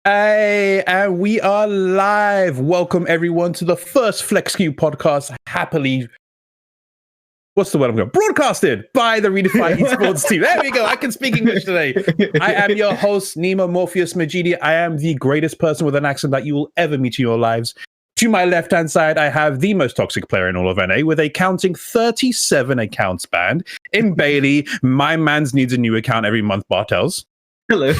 Hey, and we are live. Welcome everyone to the first FlexQ podcast. What's the word I'm going? Broadcasted by the ReDefy esports team. There we go. I can speak English today. I am your host, Nemo Morpheus Majidi. I am the greatest person with an accent that you will ever meet in your lives. To my left-hand side, I have the most toxic player in all of NA with a counting 37 accounts banned. In Bailey, my man's needs a new account every month, Bartels. Hello.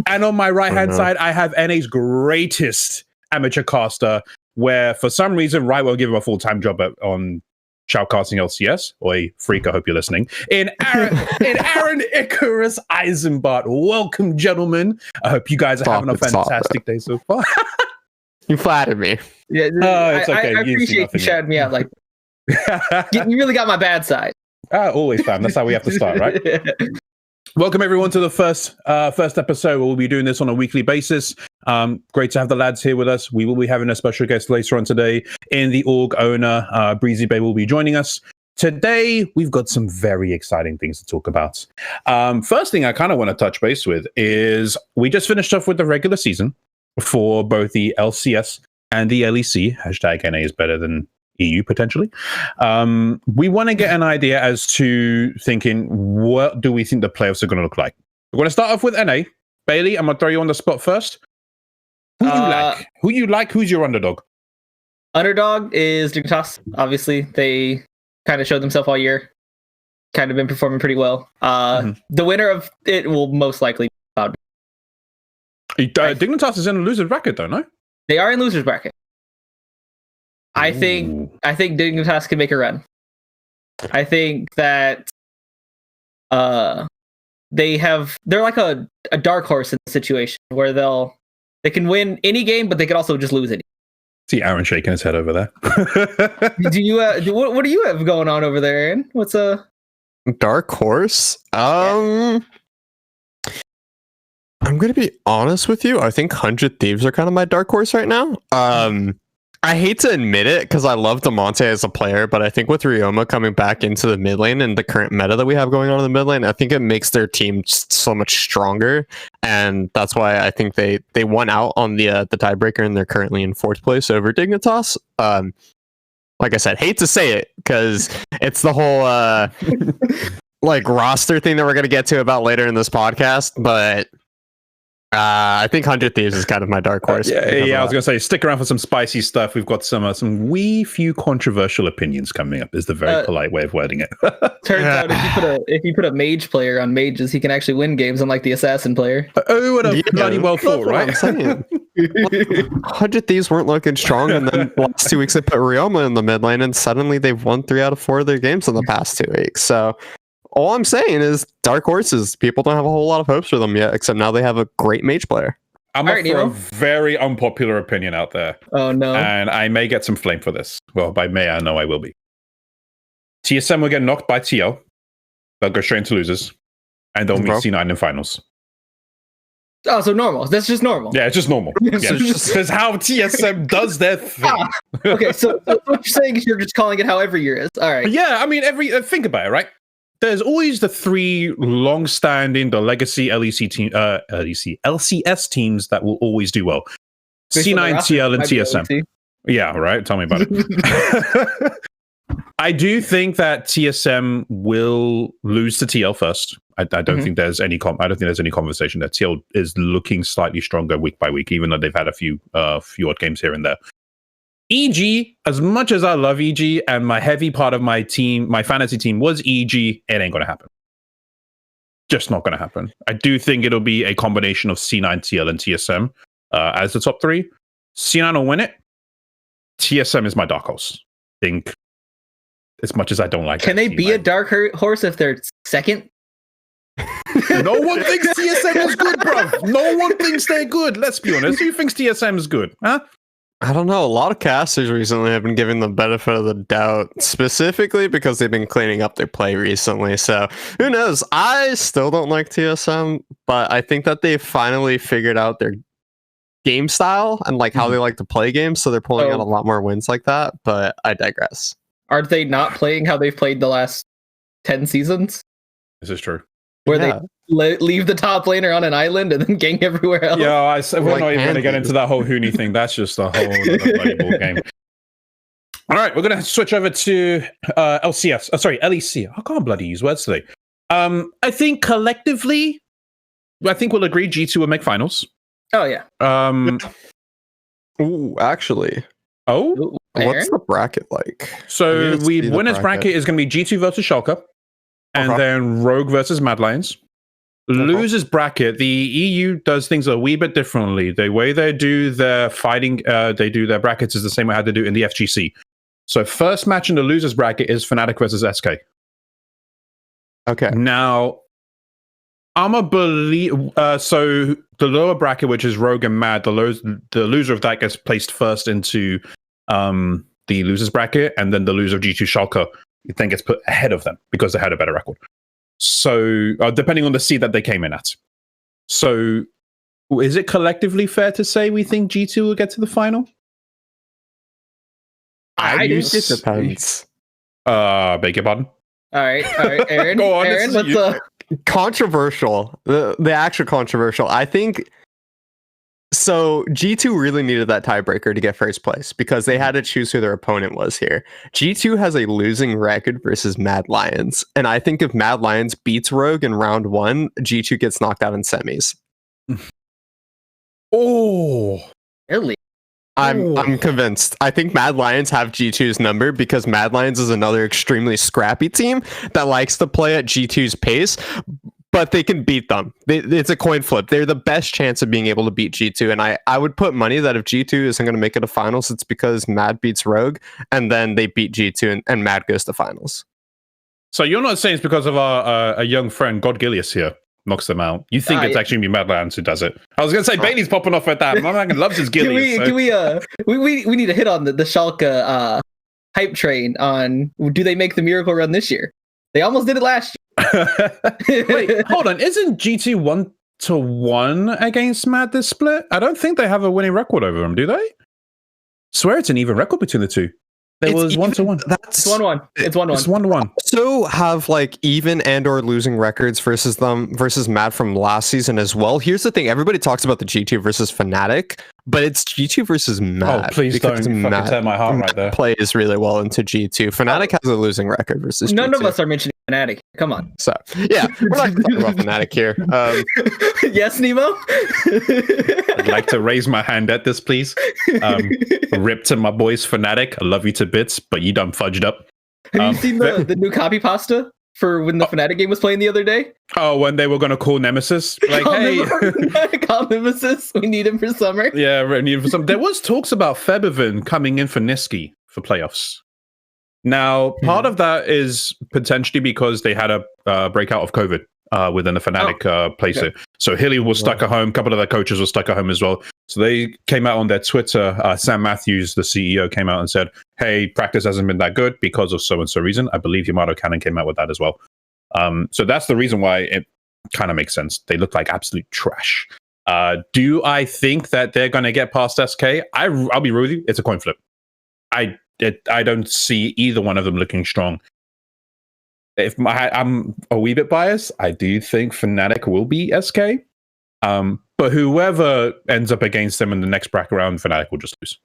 And on my right-hand side, I have NA's greatest amateur caster, where for some reason, Riot will give him a full-time job on shoutcasting LCS, or a freak, I hope you're listening, in Aaron Icarus Eisenbart. Welcome, gentlemen. I hope you guys are having a fantastic day so far. You flattered me. Yeah, it's okay. I appreciate you shouting me out. Like, you really got my bad side. Always, fam. That's how we have to start, right? Welcome everyone to the first episode. We'll be doing this on a weekly basis. Great to have the lads here with us. We will be having a special guest later on today in the org owner. Breezy Bay will be joining us. Today, we've got some very exciting things to talk about. First thing I kind of want to touch base with is we just finished off with the regular season for both the LCS and the LEC. Hashtag NA is better than EU potentially. We want to get an idea as to thinking, what do we think the playoffs are going to look like? We're going to start off with NA. Bailey, I'm going to throw you on the spot first. Who you like? Who's your underdog? Underdog is Dignitas. Obviously, they kind of showed themselves all year. Kind of been performing pretty well. The winner of it will most likely be Cloud. Dignitas is in a loser's bracket, though, no? They are in loser's bracket. I think Dignitas can make a run. I think that they're like a dark horse in the situation where they can win any game, but they can also just lose it. See Aaron shaking his head over there. Do you what do you have going on over there, Aaron? What's a dark horse? I'm gonna be honest with you. I think 100 Thieves are kind of my dark horse right now. I hate to admit it because I love Demonte as a player, but I think with Ryoma coming back into the mid lane and the current meta that we have going on in the mid lane, I think it makes their team just so much stronger, and that's why I think they won out on the tiebreaker, and they're currently in 4th place over Dignitas. Like I said, hate to say it because it's the whole like roster thing that we're gonna get to about later in this podcast, but. I think 100 Thieves is kind of my dark horse. I was going to say, stick around for some spicy stuff. We've got some few controversial opinions coming up, is the very polite way of wording it. Turns out if you put a mage player on mages, he can actually win games, unlike the assassin player. Oh, what a bloody well thought, right? I'm saying. 100 Thieves weren't looking strong, and then the last 2 weeks they put Ryoma in the mid lane, and suddenly they've won 3 out of 4 of their games in the past 2 weeks. So all I'm saying is dark horses. People don't have a whole lot of hopes for them yet, except now they have a great mage player. I'm going to throw a very unpopular opinion out there. Oh, no. And I may get some flame for this. Well, by may, I know I will be. TSM will get knocked by TL. They'll go straight into losers. And they'll meet C9 in finals. Oh, so normal. That's just normal. Yeah, it's just normal. Because how TSM does their thing. Okay, so what you're saying is you're just calling it how every year is. All right. Yeah, I mean, think about it, right? There's always the 3 long-standing, the legacy LCS teams that will always do well. C9, TL, and TSM. Yeah, right? Tell me about it. I do think that TSM will lose to TL first. I don't think there's any conversation that TL is looking slightly stronger week by week, even though they've had a few odd games here and there. EG, as much as I love EG, and my heavy part of my team, my fantasy team was EG, it ain't going to happen. Just not going to happen. I do think it'll be a combination of C9, TL, and TSM as the top 3. C9 will win it. TSM is my dark horse. I think, as much as I don't like it. Can they be a dark horse if they're second? No one thinks TSM is good, bro. No one thinks they're good. Let's be honest. Who thinks TSM is good? Huh? I don't know. A lot of casters recently have been giving the benefit of the doubt, specifically because they've been cleaning up their play recently. So who knows? I still don't like TSM, but I think that they've finally figured out their game style and like how they like to play games. So they're pulling out a lot more wins like that. But I digress. Are they not playing how they've played the last 10 seasons? This is true. where they leave the top laner on an island and then gank everywhere else. Yeah, we're not even going to get into that whole Hoonie thing. That's just a whole bloody ball game. All right, we're going to switch over to LCS. Sorry, LEC. I can't bloody use words today. I think collectively, we'll agree G2 will make finals. Oh, yeah. Ooh, actually. Oh? What's the bracket like? So winners bracket is going to be G2 versus Schalke, and then Rogue versus Mad Lions. Losers bracket, the EU does things a wee bit differently. The way they do their fighting, they do their brackets is the same way how they do in the FGC. So first match in the losers bracket is Fnatic versus SK. Okay. Now, I'm a believe. So the lower bracket, which is Rogue and Mad, the loser of that gets placed first into the losers bracket, and then the loser of G2 Schalke then gets put ahead of them because they had a better record. So depending on the seed that they came in at. So is it collectively fair to say we think G2 will get to the final? I think it depends. Beg your pardon? All right, Aaron. Go on, Aaron, what's the controversial? The actual controversial. I think so. G2 really needed that tiebreaker to get first place because they had to choose who their opponent was here. G2 has a losing record versus Mad Lions, and I think if Mad Lions beats Rogue in round 1, G2 gets knocked out in semis. Oh, really? I'm convinced. I think Mad Lions have G2's number because Mad Lions is another extremely scrappy team that likes to play at G2's pace, but they can beat them. It's a coin flip. They're the best chance of being able to beat G2, and I would put money that if G2 isn't going to make it to finals, it's because Mad beats Rogue, and then they beat G2, and Mad goes to finals. So you're not saying it's because of our a young friend, God Gilius here, knocks them out. You think it's actually going to be Mad Lions who does it. I was going to say Bailey's popping off at that. My man loves his Gilius. We need to hit on the Schalke hype train on, do they make the miracle run this year? They almost did it last year. Wait, hold on. Isn't G2 1-1 against Mad this split? I don't think they have a winning record over them, do they? Swear it's an even record between the two. There was 1-1. It's 1-1. It's 1-1. It's 1-1. So have like even and or losing records versus Mad from last season as well. Here's the thing: everybody talks about the G2 versus Fnatic, but it's G2 versus Mad. Oh, please don't fucking tear my heart right there. Plays really well into G2. Fnatic has a losing record versus None G2. of us are mentioning Fnatic. Come on. So yeah, we're not talking about Fnatic here. Yes, Nemo. I'd like to raise my hand at this, please. Rip to my boys Fnatic. I love you to bits, but you done fudged up. Have you seen the new copy pasta for when the Fnatic game was playing the other day? Oh, when they were going to call Nemesis? Like, call Nemesis. We need him for summer. Yeah, we need him for summer. There was talks about Febiven coming in for Niski for playoffs. Now, part of that is potentially because they had a breakout of COVID within the Fnatic playset. Okay. So Hilly was stuck at home. A couple of their coaches were stuck at home as well. So they came out on their Twitter. Sam Matthews, the CEO, came out and said, hey, practice hasn't been that good because of so-and-so reason. I believe Yamato Cannon came out with that as well. So that's the reason why it kind of makes sense. They look like absolute trash. Do I think that they're going to get past SK? I'll be real with you. It's a coin flip. I don't see either one of them looking strong. If I'm a wee bit biased, I do think Fnatic will be SK. But whoever ends up against them in the next bracket round, Fnatic will just lose.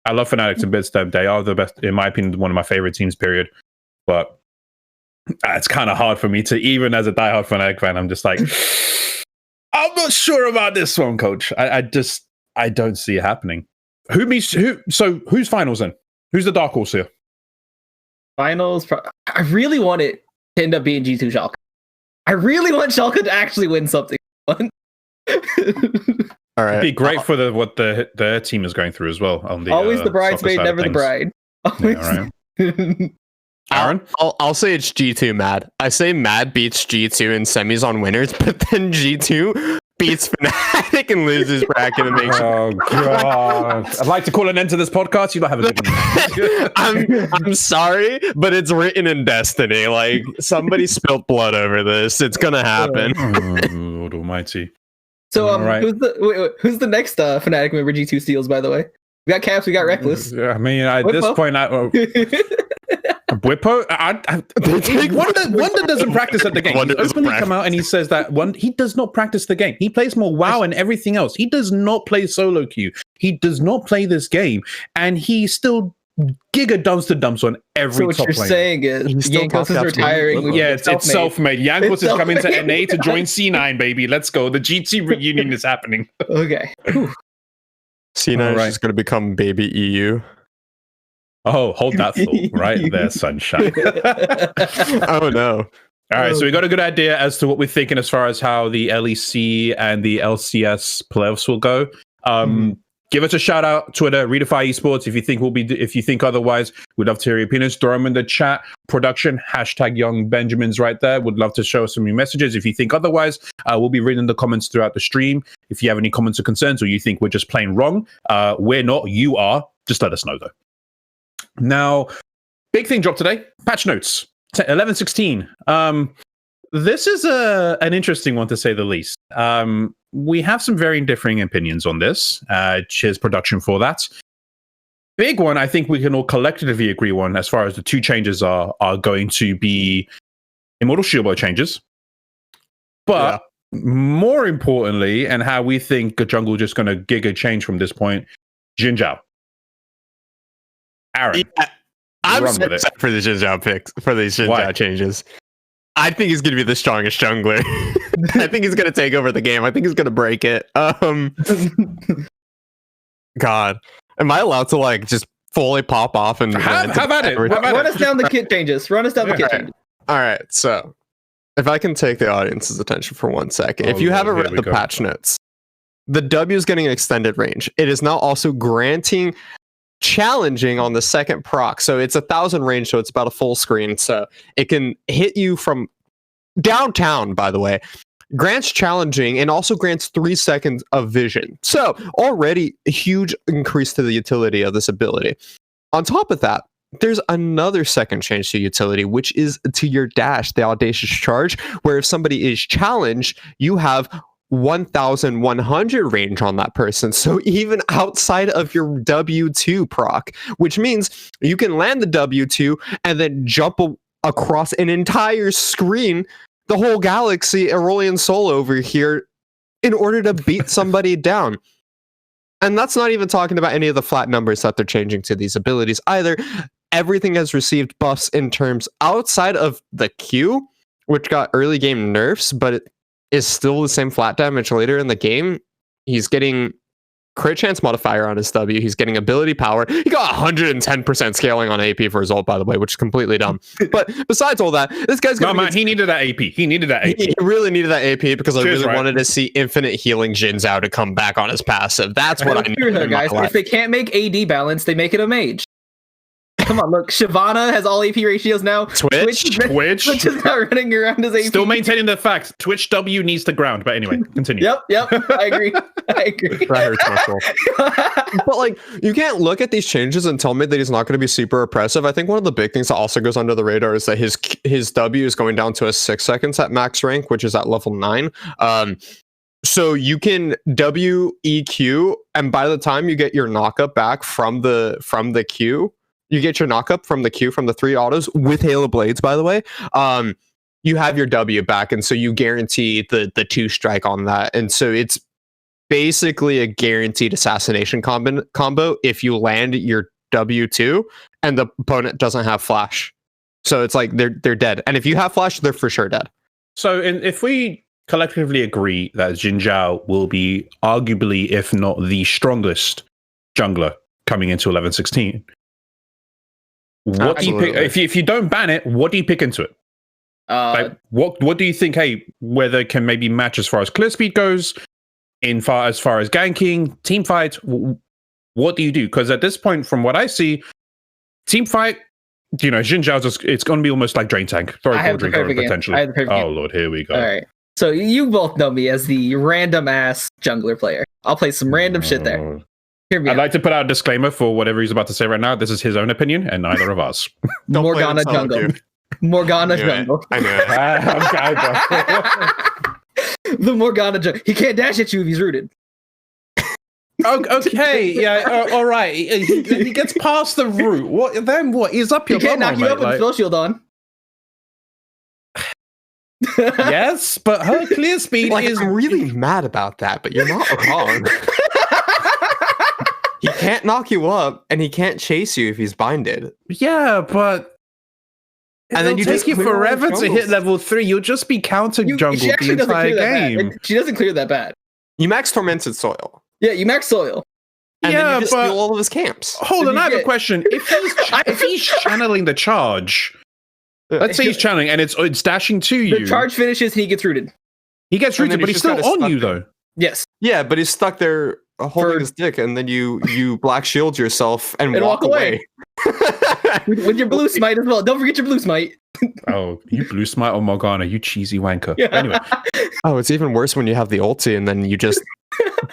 I love Fnatic to bits. They are the best, in my opinion, one of my favorite teams, period. But it's kind of hard for me to, even as a diehard Fnatic fan, I'm just like, I'm not sure about this one, coach. I don't see it happening. So who's finals then? Who's the dark horse here? Finals. I really want it to end up being G2 Schalke. I really want Schalke to actually win something. All right. It'd be great for what their team is going through as well. On the always the bridesmaid, never the bride. Yeah, right. Aaron? I'll say it's G2 Mad. I say Mad beats G2 in semis on winners, but then G2 beats Fnatic and loses bracket and makes. Oh god! I'd like to call an end to this podcast. You don't have a good I'm sorry, but it's written in destiny. Like somebody spilled blood over this. It's gonna happen. Oh, Lord Almighty. So right. who's the next Fnatic member G2 steals? By the way, we got Caps, we got Reckless. Yeah, I mean, at this point, Whippo, Wonder doesn't practice at the game. He's openly come out and he says that he does not practice the game. He plays more WoW and everything else. He does not play solo queue. He does not play this game, and he still giga dumps on every so what top you're lane. Saying is Yankos is retiring. Yeah, it's self-made. Yankos is coming to NA to join C9, baby. Let's go. The GT reunion is happening. Okay. C9 is just going to become baby EU. Oh, hold that thought right there, sunshine. Oh, no. All right, so we got a good idea as to what we're thinking as far as how the LEC and the LCS playoffs will go. Give us a shout out, Twitter, ReDefy Esports. If you think otherwise, we'd love to hear your opinions. Throw them in the chat. Production, #Young Benjamin's right there. Would love to show us some new messages. If you think otherwise, we'll be reading the comments throughout the stream. If you have any comments or concerns, or you think we're just plain wrong, we're not. You are. Just let us know, though. Now, big thing dropped today. Patch notes. 11.16. This is an interesting one, to say the least. We have some very differing opinions on this. Cheers, production, for that. Big one, I think we can all collectively agree on, as far as the two changes are going to be Immortal Shieldbow changes. But more importantly, and how we think the jungle just going to giga change from this point, Xin Zhao. Aaron. Yeah, I'm so excited for the Xin Zhao picks, for these Xin Zhao changes. I think he's going to be the strongest jungler. I think he's going to take over the game. I think he's going to break it. God, am I allowed to just fully pop off and how about it? Run us down the kit changes. Changes. All right. So if I can take the audience's attention for 1 second, if you haven't read the patch notes, the W is getting an extended range. It is now also granting challenging on the second proc, so it's 1,000 range, so it's about a full screen, so it can hit you from downtown. By the way, grants challenging and also grants 3 seconds of vision, so already a huge increase to the utility of this ability. On top of that, there's another second change to utility, which is to your dash, the audacious charge, where if somebody is challenged, you have 1,100 range on that person. So even outside of your W2 proc, which means you can land the W2 and then jump across an entire screen, the whole galaxy, Aurelian Soul over here, in order to beat somebody down. And that's not even talking about any of the flat numbers that they're changing to these abilities either. Everything has received buffs in terms outside of the Q, which got early game nerfs, but it is still the same flat damage later in the game. He's getting crit chance modifier on his W. He's getting ability power. He got 110% scaling on AP for his ult, by the way, which is completely dumb. But besides all that, this guy's going he needed that AP. He really needed that AP because I really wanted to see infinite healing Xin Zhao to come back on his passive. That's what I need. Guys, if they can't make AD balance, they make it a mage. Come on, look, Shyvana has all AP ratios now. Twitch is not running around as AP. Still maintaining the fact Twitch W needs to ground. But anyway, continue. Yep, I agree. That hurts my soul. But you can't look at these changes and tell me that he's not going to be super oppressive. I think one of the big things that also goes under the radar is that his W is going down to a 6 seconds at max rank, which is at level 9. So you can WEQ, and by the time you get your knockup back from the Q, you get your knockup from the Q from the 3 autos with Halo Blades, by the way. You have your W back, and so you guarantee the 2 strike on that. And so it's basically a guaranteed assassination combo if you land your W2 and the opponent doesn't have flash. So it's like they're dead. And if you have flash, they're for sure dead. So if we collectively agree that Xin Zhao will be arguably, if not the strongest jungler coming into 11.16, what do you pick? If you don't ban it, what do you pick into it? What do you think? Hey, whether it can maybe match as far as clear speed goes, as far as ganking, team fights. What do you do? Because at this point, from what I see, team fight, Xin Zhao's it's going to be almost like Drain Tank. Potentially. Oh Lord, here we go. All right. So you both know me as the random ass jungler player. I'll play some random shit there. I'd like to put out a disclaimer for whatever he's about to say right now. This is his own opinion and neither of us. Morgana jungle. Morgana jungle. I know it. The Morgana jungle. He can't dash at you if he's rooted. Okay, yeah, all right. He gets past the root. What then? What? He's up your He can't bum, knock you mate, up with like- spell shield on. Yes, but her clear speed Like, is I'm really mad about that, but you're not wrong. He can't knock you up, and he can't chase you if he's binded. yeah, but And and then then you take just you clear all the forever to hit jungles. level 3. You'll just be counter jungled She the actually doesn't entire clear that bad. game. She doesn't clear that bad. You max Tormented Soil, Yeah, you max soil. and then Yeah, you just but- steal all of his camps. Hold on, You I have a get- question. If he's channeling the charge, let's say he's channeling and it's dashing to you. The charge finishes and he gets rooted. He gets And then rooted, but he's he's just still kinda on you stuck there. though. Yes. Yeah, but he's stuck there holding For- his dick, and then you black shield yourself and, And walk walk away. away. With your blue smite as well. Don't forget your blue smite. Oh, you blue smite on Morgana, you cheesy wanker. Yeah. Anyway, Oh, it's even worse when you have the ulti, and then you just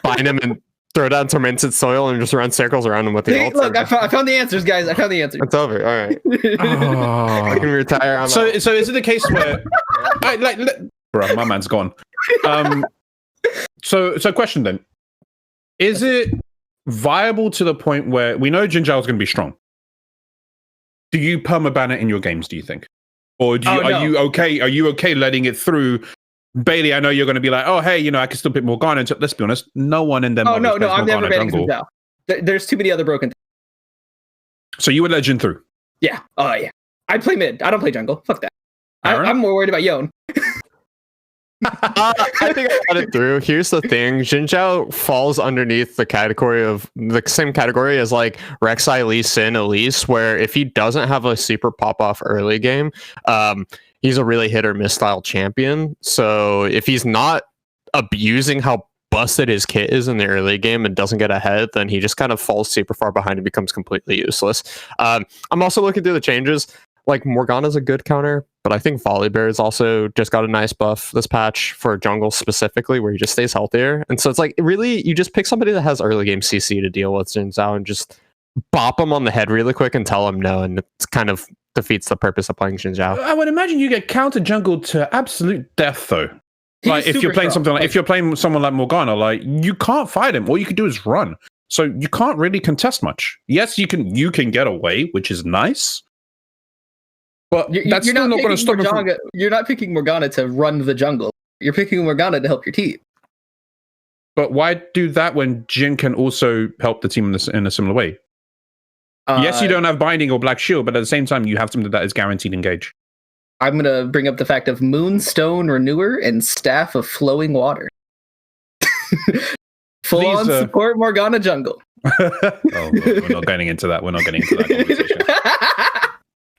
bind him and throw down Tormented Soil and just run circles around him with the See, ulti. look, I found the answers, guys. I found the answers. It's over. All right. I can oh. retire. I'm so out. so is it the case where bro, my man's gone. So question then. Is it viable to the point where we know Jinzhao is going to be strong? Do you permaban it in your games, do you think? Or do you, Oh, no. are you okay letting it through? Bailey, I know you're going to be like, oh, hey, I can still pick Morgana. And let's be honest, no one in them. Oh, no, plays I'm never Morgana banning jungle. Zinzao. There's too many other broken things. So you would let Jin through? Yeah. Oh, yeah. I play mid. I don't play jungle. Fuck that. Aaron? I'm more worried about Yone. I think I got it through. Here's the thing: Jinzhao falls underneath the category of the same category as like Rek'Sai, Lee Sin, Elise, where if he doesn't have a super pop off early game, he's a really hit or miss style champion. So if he's not abusing how busted his kit is in the early game and doesn't get ahead, then he just kind of falls super far behind and becomes completely useless. I'm also looking through the changes. Like Morgana's a good counter, but I think Volibear's also just got a nice buff this patch for jungle specifically, where he just stays healthier. And so it's like really you just pick somebody that has early game CC to deal with Jinzhao and just bop him on the head really quick and tell him no, and it kind of defeats the purpose of playing Jinzhao. I would imagine you get counter jungled to absolute death, though. He's Like if you're super playing strong. something like if you're playing someone like Morgana, like you can't fight him. All you can do is run. So you can't really contest much. Yes, you can get away, which is nice. But that's still not going to stop him from... You're not picking Morgana to run the jungle. You're picking Morgana to help your team. But why do that when Jin can also help the team in a similar way? Yes, you don't have binding or black shield, but at the same time, you have something that is guaranteed engage. I'm going to bring up the fact of Moonstone Renewer and Staff of Flowing Water. Full on support Morgana jungle. We're not getting into that. We're not getting into that conversation.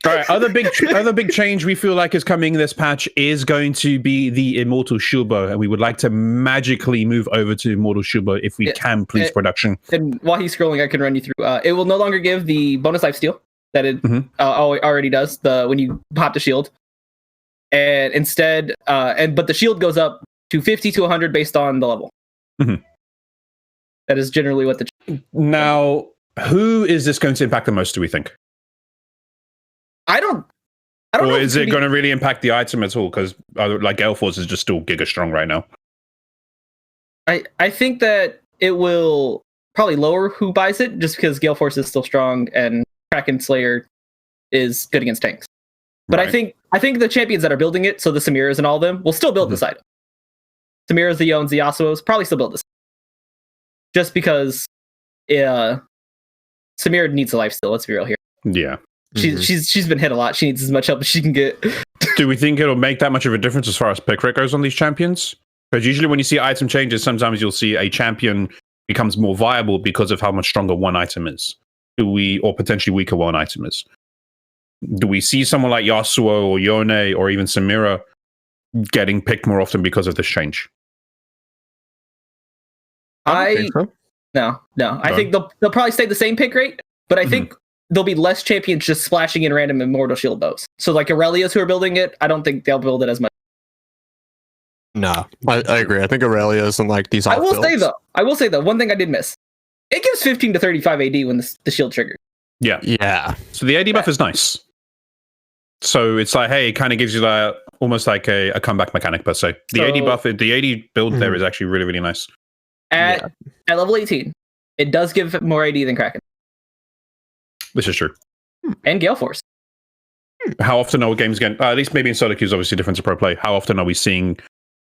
All right, other big change we feel like is coming this patch is going to be the Immortal Shilbo, and we would like to magically move over to Immortal Shilbo if we can, please, production. And while he's scrolling, I can run you through. It will no longer give the bonus life steal that it already does when you pop the shield, and instead, but the shield goes up to 50 to 100 based on the level. Mm-hmm. That is generally what the. Now, who is this going to impact the most? Do we think? I don't know. Or is it going to really impact the item at all? Because like Gale Force is just still giga strong right now. I think that it will probably lower who buys it, just because Gale Force is still strong and Kraken Slayer is good against tanks. But right. I think the champions that are building it, so the Samiras and all of them, will still build this item. Samiras, the Yones, the Yasuos, probably still build this. Just because Samira needs a life steal, let's be real here. Yeah. She's been hit a lot. She needs as much help as she can get. Do we think it'll make that much of a difference as far as pick rate goes on these champions? Because usually when you see item changes, sometimes you'll see a champion becomes more viable because of how much stronger one item is. Or potentially weaker one item is. Do we see someone like Yasuo or Yone or even Samira getting picked more often because of this change? No. I think they'll probably stay the same pick rate, but I think there'll be less champions just splashing in random Immortal Shield bows. So like Aurelia's who are building it, I don't think they'll build it as much. No, I agree. I think Aurelia's and like these. I will say though, one thing I did miss. It gives 15 to 35 AD when the shield triggers. Yeah. So the AD buff is nice. So it's like, hey, it kind of gives you like almost like a comeback mechanic per se. The AD buff, the AD build there is actually really, really nice. At level 18, It does give more AD than Kraken. This is true. And Gale Force. How often are games getting, at least maybe in solo queue is obviously different to pro play. How often are we seeing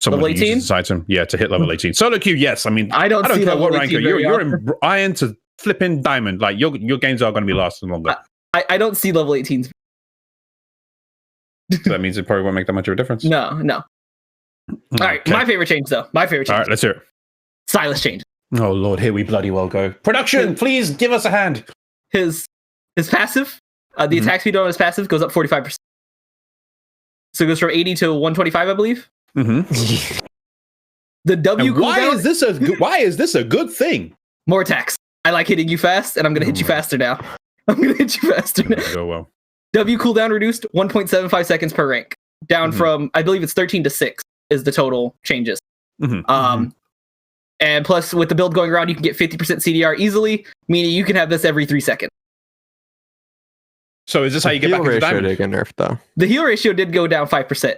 someone Level 18? use this item? Yeah, to hit level 18. Solo queue, yes. I mean, I don't see care what level rank 18 you're in iron to flipping diamond. Like your games are going to be lasting longer. I don't see level 18s. So that means it probably won't make that much of a difference. No. All right, Okay. my favorite change though. My favorite change. All right, let's hear it. Silas change. Oh Lord, here we bloody well go. Production, please give us a hand. His passive, the attack speed on his passive goes up 45%. So it goes from 80 to 125, I believe. Mm-hmm. The W why cooldown, is this a good thing? more attacks. I like hitting you fast, and I'm gonna hit you faster now. I'm gonna hit you faster now. Go well. W cooldown reduced 1.75 seconds per rank, down from I believe it's 13 to 6 is the total changes. And plus with the build going around, you can get 50% CDR easily, meaning you can have this every 3 seconds. So is this how you get back into diamond? Did get nerfed though. The heal ratio did go down 5%,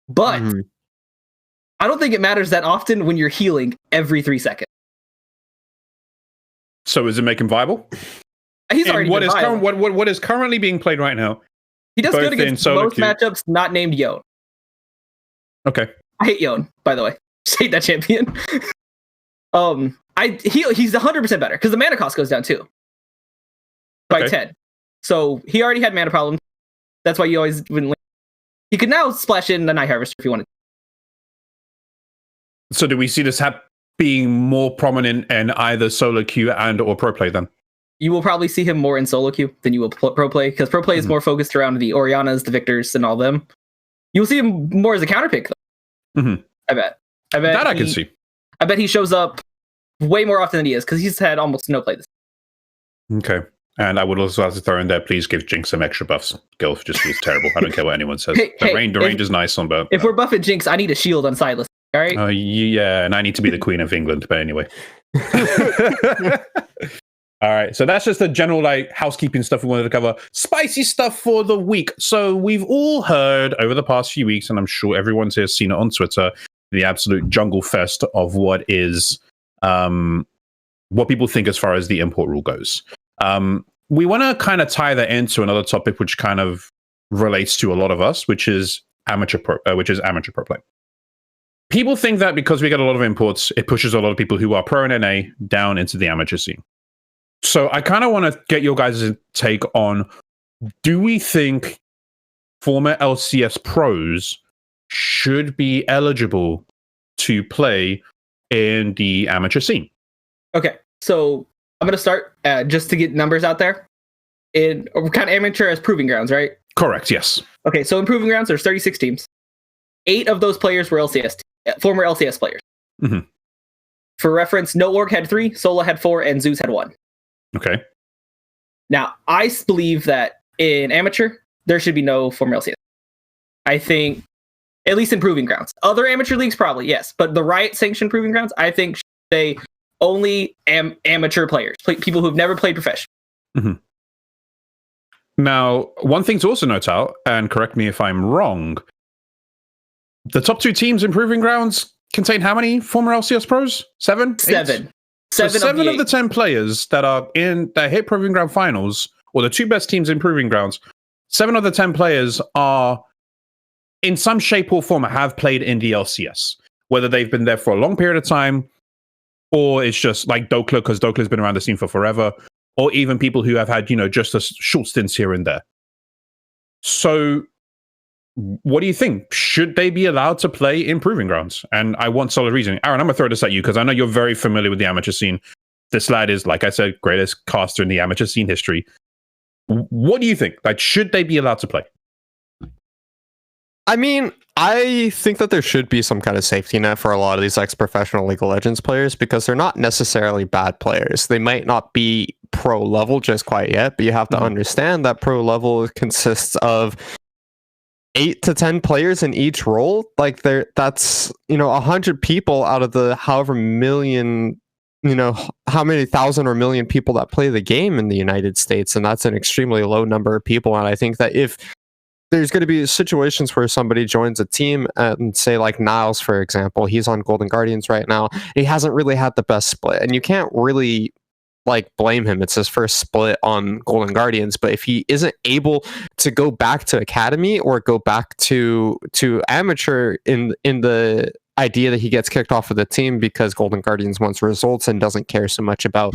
but I don't think it matters that often when you're healing every 3 seconds. So is it making viable? He's already what been is viable. what is currently being played right now? He does both good in against solo most queue. matchups not named Yone. Okay. I hate Yone, by the way. Just hate that champion. He's 100% better because the mana cost goes down too by 10. So he already had mana problems. That's why you always wouldn't. He could now splash in the Night Harvester if you wanted. So do we see this being more prominent in either solo queue and or pro play then? You will probably see him more in solo queue than you will pro play because pro play is more focused around the Orianas, the Victors, and all them. You will see him more as a counter pick though. I bet That I can see. I bet he shows up way more often than he is because he's had almost no play this. Okay. And I would also have to throw in there, please give Jinx some extra buffs. Gilf just feels terrible. I don't care what anyone says. The range is nice on both. If we're buffing Jinx, I need a shield on Silas. All right. Yeah, and I need to be the Queen of England, but anyway. All right, so that's just the general like housekeeping stuff we wanted to cover. Spicy stuff for the week. So we've all heard over the past few weeks, and I'm sure everyone's here seen it on Twitter, the absolute jungle fest of what is what people think as far as the import rule goes. We want to kind of tie that into another topic which kind of relates to a lot of us, which is amateur pro play. People think that because we get a lot of imports, it pushes a lot of people who are pro and NA down into the amateur scene. So I kind of want to get your guys' take on, do we think former LCS pros should be eligible to play in the amateur scene? Okay, so I'm going to start just to get numbers out there. We're kind of amateur as proving grounds, right? Correct, yes. Okay, so in proving grounds, there's 36 teams. 8 of those players were former LCS players. For reference, No Org had 3, Sola had 4, and Zeus had 1. Okay. Now, I believe that in amateur, there should be no former LCS. I think, at least in proving grounds. Other amateur leagues, probably, yes. But the Riot sanctioned proving grounds, I think, should say only amateur players, people who've never played professional. Now, one thing to also note out, and correct me if I'm wrong, the top 2 teams in proving grounds contain how many former LCS pros? 7? 7. So 7 of the 10 players that hit proving ground finals, or the 2 best teams in proving grounds, 7 of the 10 players are in some shape or form have played in the LCS, whether they've been there for a long period of time, or it's just like Dokla, because Dokla's been around the scene for forever, or even people who have had, just a short stints here and there. So what do you think? Should they be allowed to play in proving grounds? And I want solid reasoning. Aaron, I'm going to throw this at you because I know you're very familiar with the amateur scene. This lad is, like I said, greatest caster in the amateur scene history. What do you think? Like, should they be allowed to play? I mean, I think that there should be some kind of safety net for a lot of these ex-professional League of Legends players because they're not necessarily bad players. They might not be pro level just quite yet, but you have to understand that pro level consists of 8 to 10 players in each role. Like that's 100 people out of the however million, how many thousand or million people that play the game in the United States, and that's an extremely low number of people. And I think that if there's going to be situations where somebody joins a team and say like Niles, for example, he's on Golden Guardians right now, he hasn't really had the best split, and you can't really like blame him. It's his first split on Golden Guardians, but if he isn't able to go back to academy or go back to amateur in the idea that he gets kicked off of the team because Golden Guardians wants results and doesn't care so much about,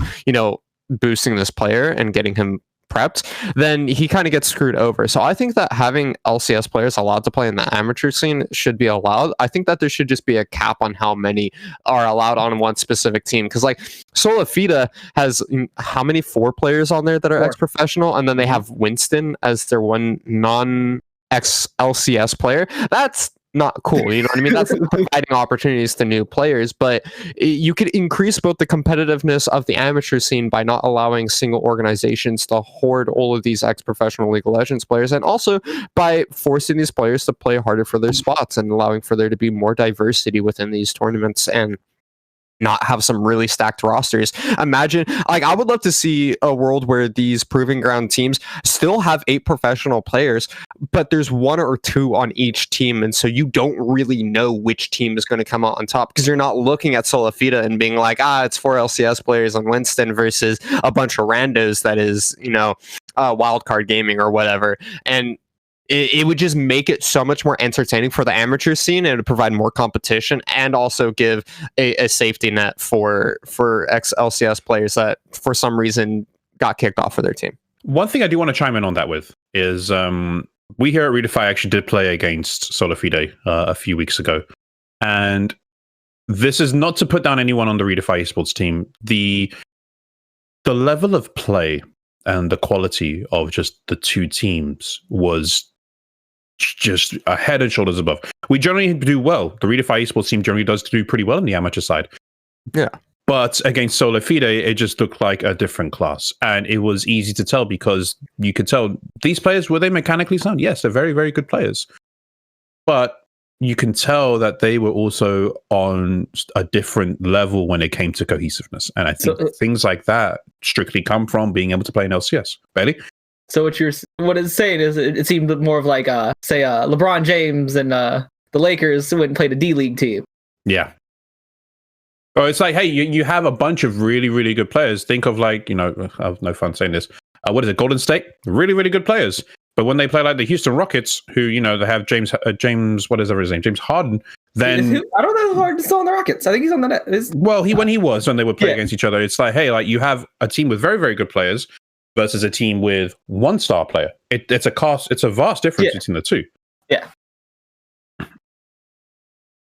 boosting this player and getting him prepped, then he kind of gets screwed over. So I think that having LCS players allowed to play in the amateur scene should be allowed. I think that there should just be a cap on how many are allowed on one specific team. Because like Solafita has how many 4 players on there that are ex-professional, and then they have Winston as their one non-ex-LCS player. That's not cool, you know what I mean? That's providing opportunities to new players, but you could increase both the competitiveness of the amateur scene by not allowing single organizations to hoard all of these ex-professional League of Legends players, and also by forcing these players to play harder for their spots and allowing for there to be more diversity within these tournaments and not have some really stacked rosters. Imagine, like, I would love to see a world where these proving ground teams still have 8 professional players, but there's 1 or 2 on each team, and so you don't really know which team is going to come out on top because you're not looking at Solafita and being like, it's 4 LCS players on Winston versus a bunch of randos that is, wildcard gaming or whatever. And it would just make it so much more entertaining for the amateur scene, and it would provide more competition and also give a safety net for ex-LCS players that for some reason got kicked off of their team. One thing I do want to chime in on that with is we here at ReDefy actually did play against Solafide a few weeks ago. And this is not to put down anyone on the ReDefy esports team. The level of play and the quality of just the 2 teams was just a head and shoulders above. We generally do well. The ReDefy esports team generally does do pretty well on the amateur side. Yeah. But against Solafide, it just looked like a different class. And it was easy to tell because you could tell these players, were they mechanically sound? Yes, they're very, very good players. But you can tell that they were also on a different level when it came to cohesiveness. And I think things like that strictly come from being able to play in LCS. Bailey? So what it's saying is it seemed more of like LeBron James and the Lakers went and played a D-League team. Yeah. Oh, it's like, hey, you have a bunch of really, really good players. Think of like, I have no fun saying this. What is it? Golden State? Really, really good players. But when they play like the Houston Rockets, who, they have James, what is his name? James Harden. Then I don't know if Harden's still on the Rockets. I think he's on the net. Well, when they would play against each other, it's like, hey, like you have a team with very, very good players versus a team with 1-star player. It's a vast difference between the 2. Yeah.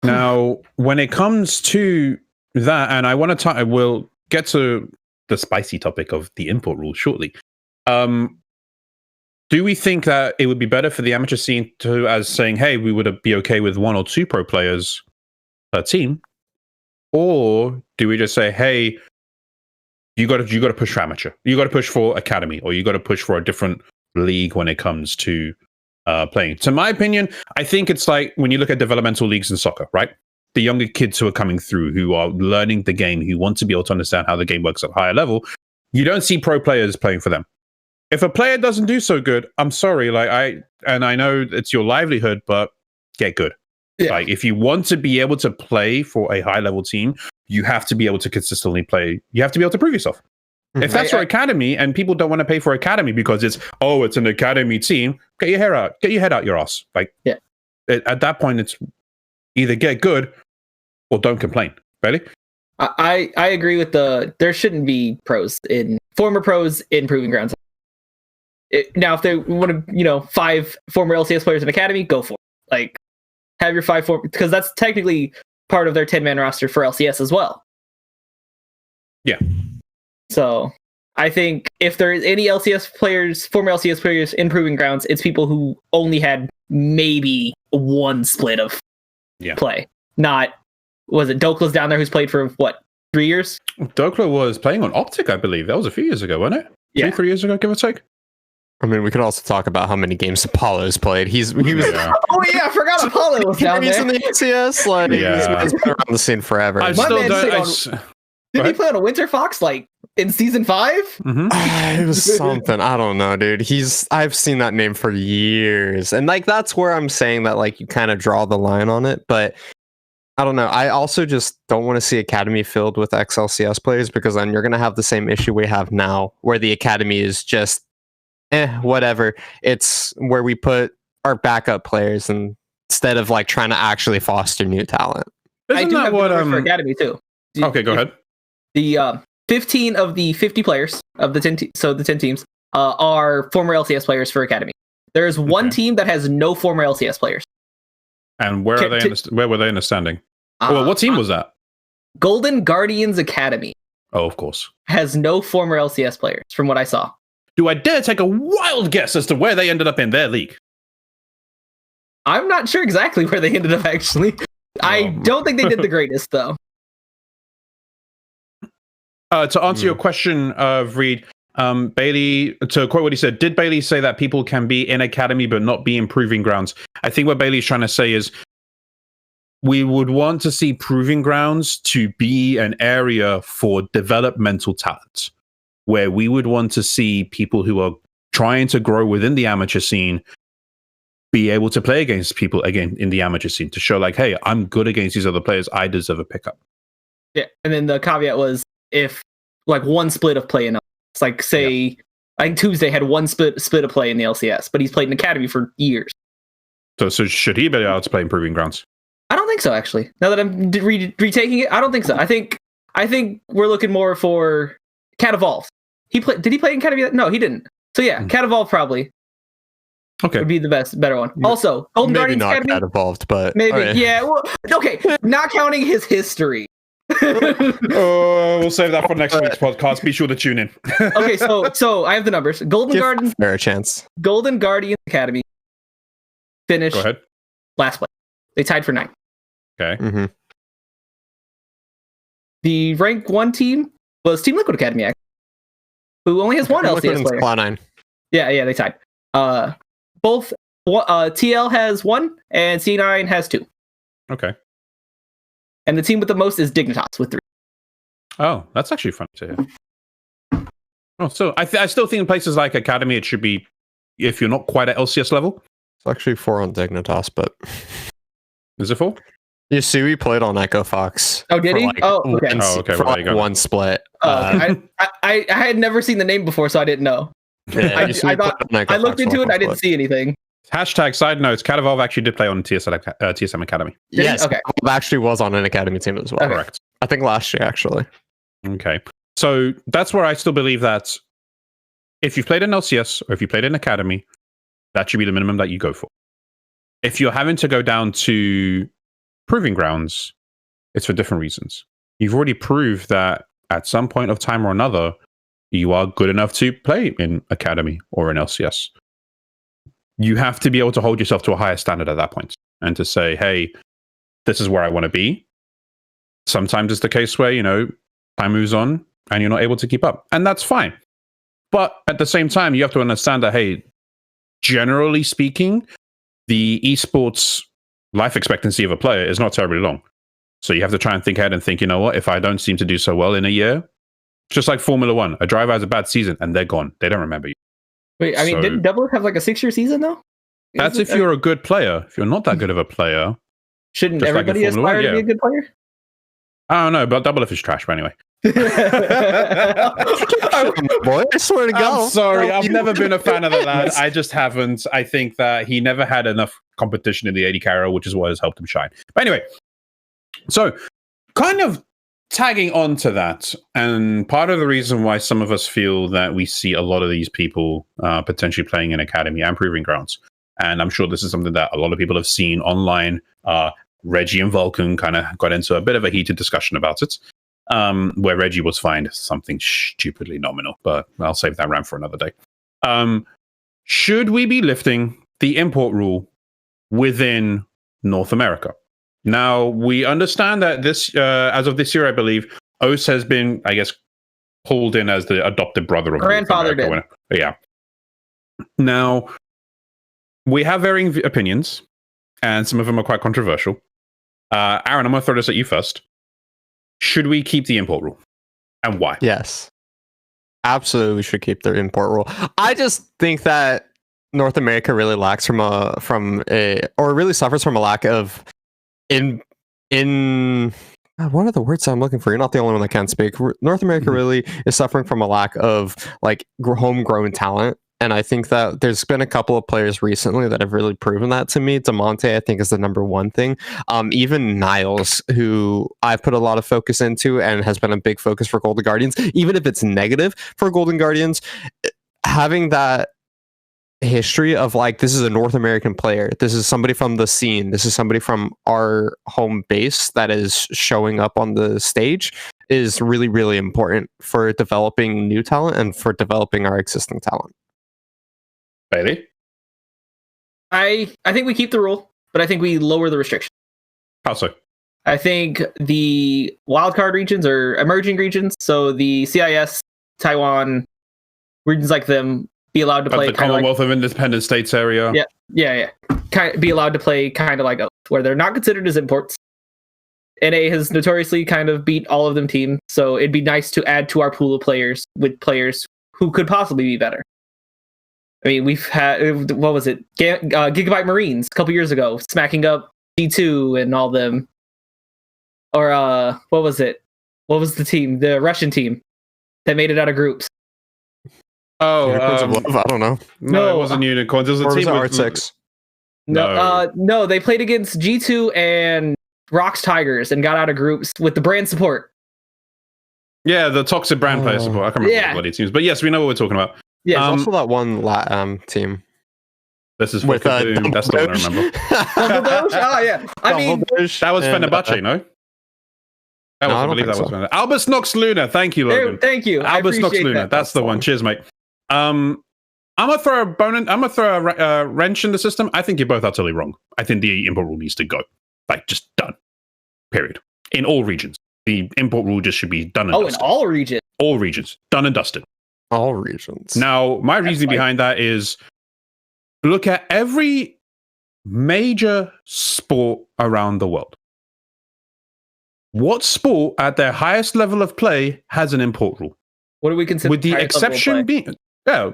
Now, when it comes to that, and I we'll get to the spicy topic of the import rules shortly. Do we think that it would be better for the amateur scene to, as saying, hey, we would be okay with 1 or 2 pro players per team? Or do we just say, hey, you got to push for amateur, you got to push for academy, or you got to push for a different league when it comes to playing? To my opinion, I think it's like when you look at developmental leagues in soccer, right? The younger kids who are coming through, who are learning the game, who want to be able to understand how the game works at a higher level, you don't see pro players playing for them. If a player doesn't do so good, I'm sorry, I know it's your livelihood, but get good. Yeah. Like if you want to be able to play for a high level team, you have to be able to consistently play. You have to be able to prove yourself. Mm-hmm. If that's your academy and people don't want to pay for academy because it's an academy team, get your head out your ass. Like, at that point, it's either get good or don't complain. Ready? I agree with there shouldn't be former pros in proving grounds. Now, if they want to, 5 former LCS players in academy, go for it. Like, have your 5 because that's technically part of their 10-man roster for LCS as well. Yeah. So I think if there is any LCS players, former LCS players in proving grounds, it's people who only had maybe 1 split of play. Not, was it Dokla's down there who's played for 3 years? Dokla was playing on Optic, I believe. That was a few years ago, wasn't it? 3 years ago, give or take. I mean, we could also talk about how many games Apollo's played. He was. Yeah. Oh yeah, I forgot Apollo was down there. He's in the ACS. Like, he's been around the scene forever. Did he play on a Winter Fox in season 5? Mm-hmm. It was something. I don't know, dude. I've seen that name for years, and that's where I'm saying that you kind of draw the line on it. But I don't know. I also just don't want to see academy filled with XLCS players, because then you're going to have the same issue we have now, where the academy is just whatever. It's where we put our backup players instead of like trying to actually foster new talent. I do have the numbers for academy too. Okay, go ahead. The 15 of the 50 players of the 10 the 10 teams are former LCS players for academy. There is one team that has no former LCS players. And where are they? Where were they in the standing? Well, what team was that? Golden Guardians Academy. Oh, of course. Has no former LCS players, from what I saw. Do I dare take a wild guess as to where they ended up in their league? I'm not sure exactly where they ended up, actually. I don't think they did the greatest, though. To answer your question, Reed, Bailey, to quote what he said, did Bailey say that people can be in academy but not be in proving grounds? I think what Bailey's trying to say is we would want to see proving grounds to be an area for developmental talent, where we would want to see people who are trying to grow within the amateur scene be able to play against people again in the amateur scene to show like, hey, I'm good against these other players. I deserve a pickup. Yeah. And then the caveat was if like one split of play in LCS, like say, I think Tuesday had one split of play in the LCS, but he's played in academy for years. So should he be able to play in proving grounds? I don't think so, actually. Now that I'm retaking it, I don't think so. I think we're looking more for Cat Evolve. Did he play in academy? No, he didn't. So yeah, Cat Evolve probably. Okay. Would be the better one. Also, Golden Guardians not Academy. Cat Evolved, but maybe, yeah. Well, okay, not counting his history. We'll save that for next week's podcast. Be sure to tune in. Okay, so I have the numbers. Golden Guardians. Fair chance. Golden Guardians Academy finished Go ahead. last place. They tied for 9th. Okay. Mm-hmm. The rank 1 team was Team Liquid Academy, actually, who only has one LCS player. Cloud9. Yeah, they tied. Both TL has 1 and C9 has 2. Okay. And the team with the most is Dignitas with 3. Oh, that's actually fun to hear. Oh, so I still think in places like Academy, it should be, if you're not quite at LCS level. It's actually 4 on Dignitas, but... Is it 4? Yasui played on Echo Fox. Oh, did he? Like Okay. For like one split. I had never seen the name before, so I didn't know. Yeah, I looked into it and I didn't see anything. Hashtag side notes, Cat Evolve actually did play on TSM Academy. Yes, okay. Evolve actually was on an academy team as well. Okay. Correct. I think last year, actually. Okay. So that's where I still believe that if you've played in LCS or if you played in Academy, that should be the minimum that you go for. If you're having to go down to proving grounds, it's for different reasons. You've already proved that at some point of time or another, you are good enough to play in Academy or in LCS. You have to be able to hold yourself to a higher standard at that point and to say, hey, this is where I want to be. Sometimes it's the case where, time moves on and you're not able to keep up. And that's fine. But at the same time, you have to understand that, hey, generally speaking, the esports life expectancy of a player is not terribly long. So you have to try and think ahead and think, you know what, if I don't seem to do so well in a year, just like Formula One, a driver has a bad season and they're gone. They don't remember you. Wait, I mean, didn't Double have like a 6-year season though? That's if you're a good player. If you're not that good of a player, shouldn't everybody aspire to be a good player? I don't know, but Double F is trash, but anyway. Boy, I swear to God. I'm sorry, I've never been a fan of the lad. I just haven't. I think that he never had enough competition in the AD carry, which is what has helped him shine. But anyway, so kind of tagging on to that, and part of the reason why some of us feel that we see a lot of these people potentially playing in Academy and Proving Grounds, and I'm sure this is something that a lot of people have seen online. Reggie and Vulcan kind of got into a bit of a heated discussion about it, where Reggie was fined something stupidly nominal, but I'll save that rant for another day. Should we be lifting the import rule within North America? Now, we understand that this, as of this year, I believe, OS has been, I guess, pulled in as the adopted brother of grandfathered in. Yeah. Now, we have varying opinions, and some of them are quite controversial. Aaron, I'm going to throw this at you first. Should we keep the import rule? And why? Yes. Absolutely, we should keep the import rule. I just think that North America really lacks or really suffers from a lack of in what are the words I'm looking for? You're not the only one that can speak. North America really is suffering from a lack of like homegrown talent. And I think that there's been a couple of players recently that have really proven that to me. Demonte, I think, is the number one thing. Even Niles, who I've put a lot of focus into and has been a big focus for Golden Guardians, even if it's negative for Golden Guardians, having that history of like, this is a North American player, this is somebody from the scene, this is somebody from our home base that is showing up on the stage is really, really important for developing new talent and for developing our existing talent. Bailey? I think we keep the rule, but I think we lower the restriction. How so? I think the wildcard regions or emerging regions, so the CIS, Taiwan, regions like them, be allowed to play the Commonwealth of Independent States area. Yeah. Be allowed to play kind of like us, where they're not considered as imports. NA has notoriously kind of beat all of them teams, so it'd be nice to add to our pool of players with players who could possibly be better. I mean, we've had, what was it? Gigabyte Marines a couple years ago, smacking up G2 and all them. Or, what was it? What was the team? The Russian team that made it out of groups. Oh, I don't know. No, it wasn't Unicorns. It was a team with R6. No, they played against G2 and Rocks Tigers and got out of groups with the brand support. Yeah, the toxic brand player support. I can't remember what bloody teams, but yes, we know what we're talking about. Yeah, there's also that one team. This is with that's the one I remember. Dumbledore? Oh yeah, I mean that was Fenerbahce, no? I believe that was Fenerbahce. Albus Nox Luna. Thank you, Logan. Thank you. Albus Nox Luna. That's the one. Cheers, mate. I'm gonna throw a wrench in the system. I think you're both utterly wrong. I think the import rule needs to go. Like, just done. Period. In all regions. The import rule just should be done and dusted. In all regions? All regions. Done and dusted. All regions. Now, my reasoning behind that is look at every major sport around the world. What sport at their highest level of play has an import rule? What do we consider? With the exception being,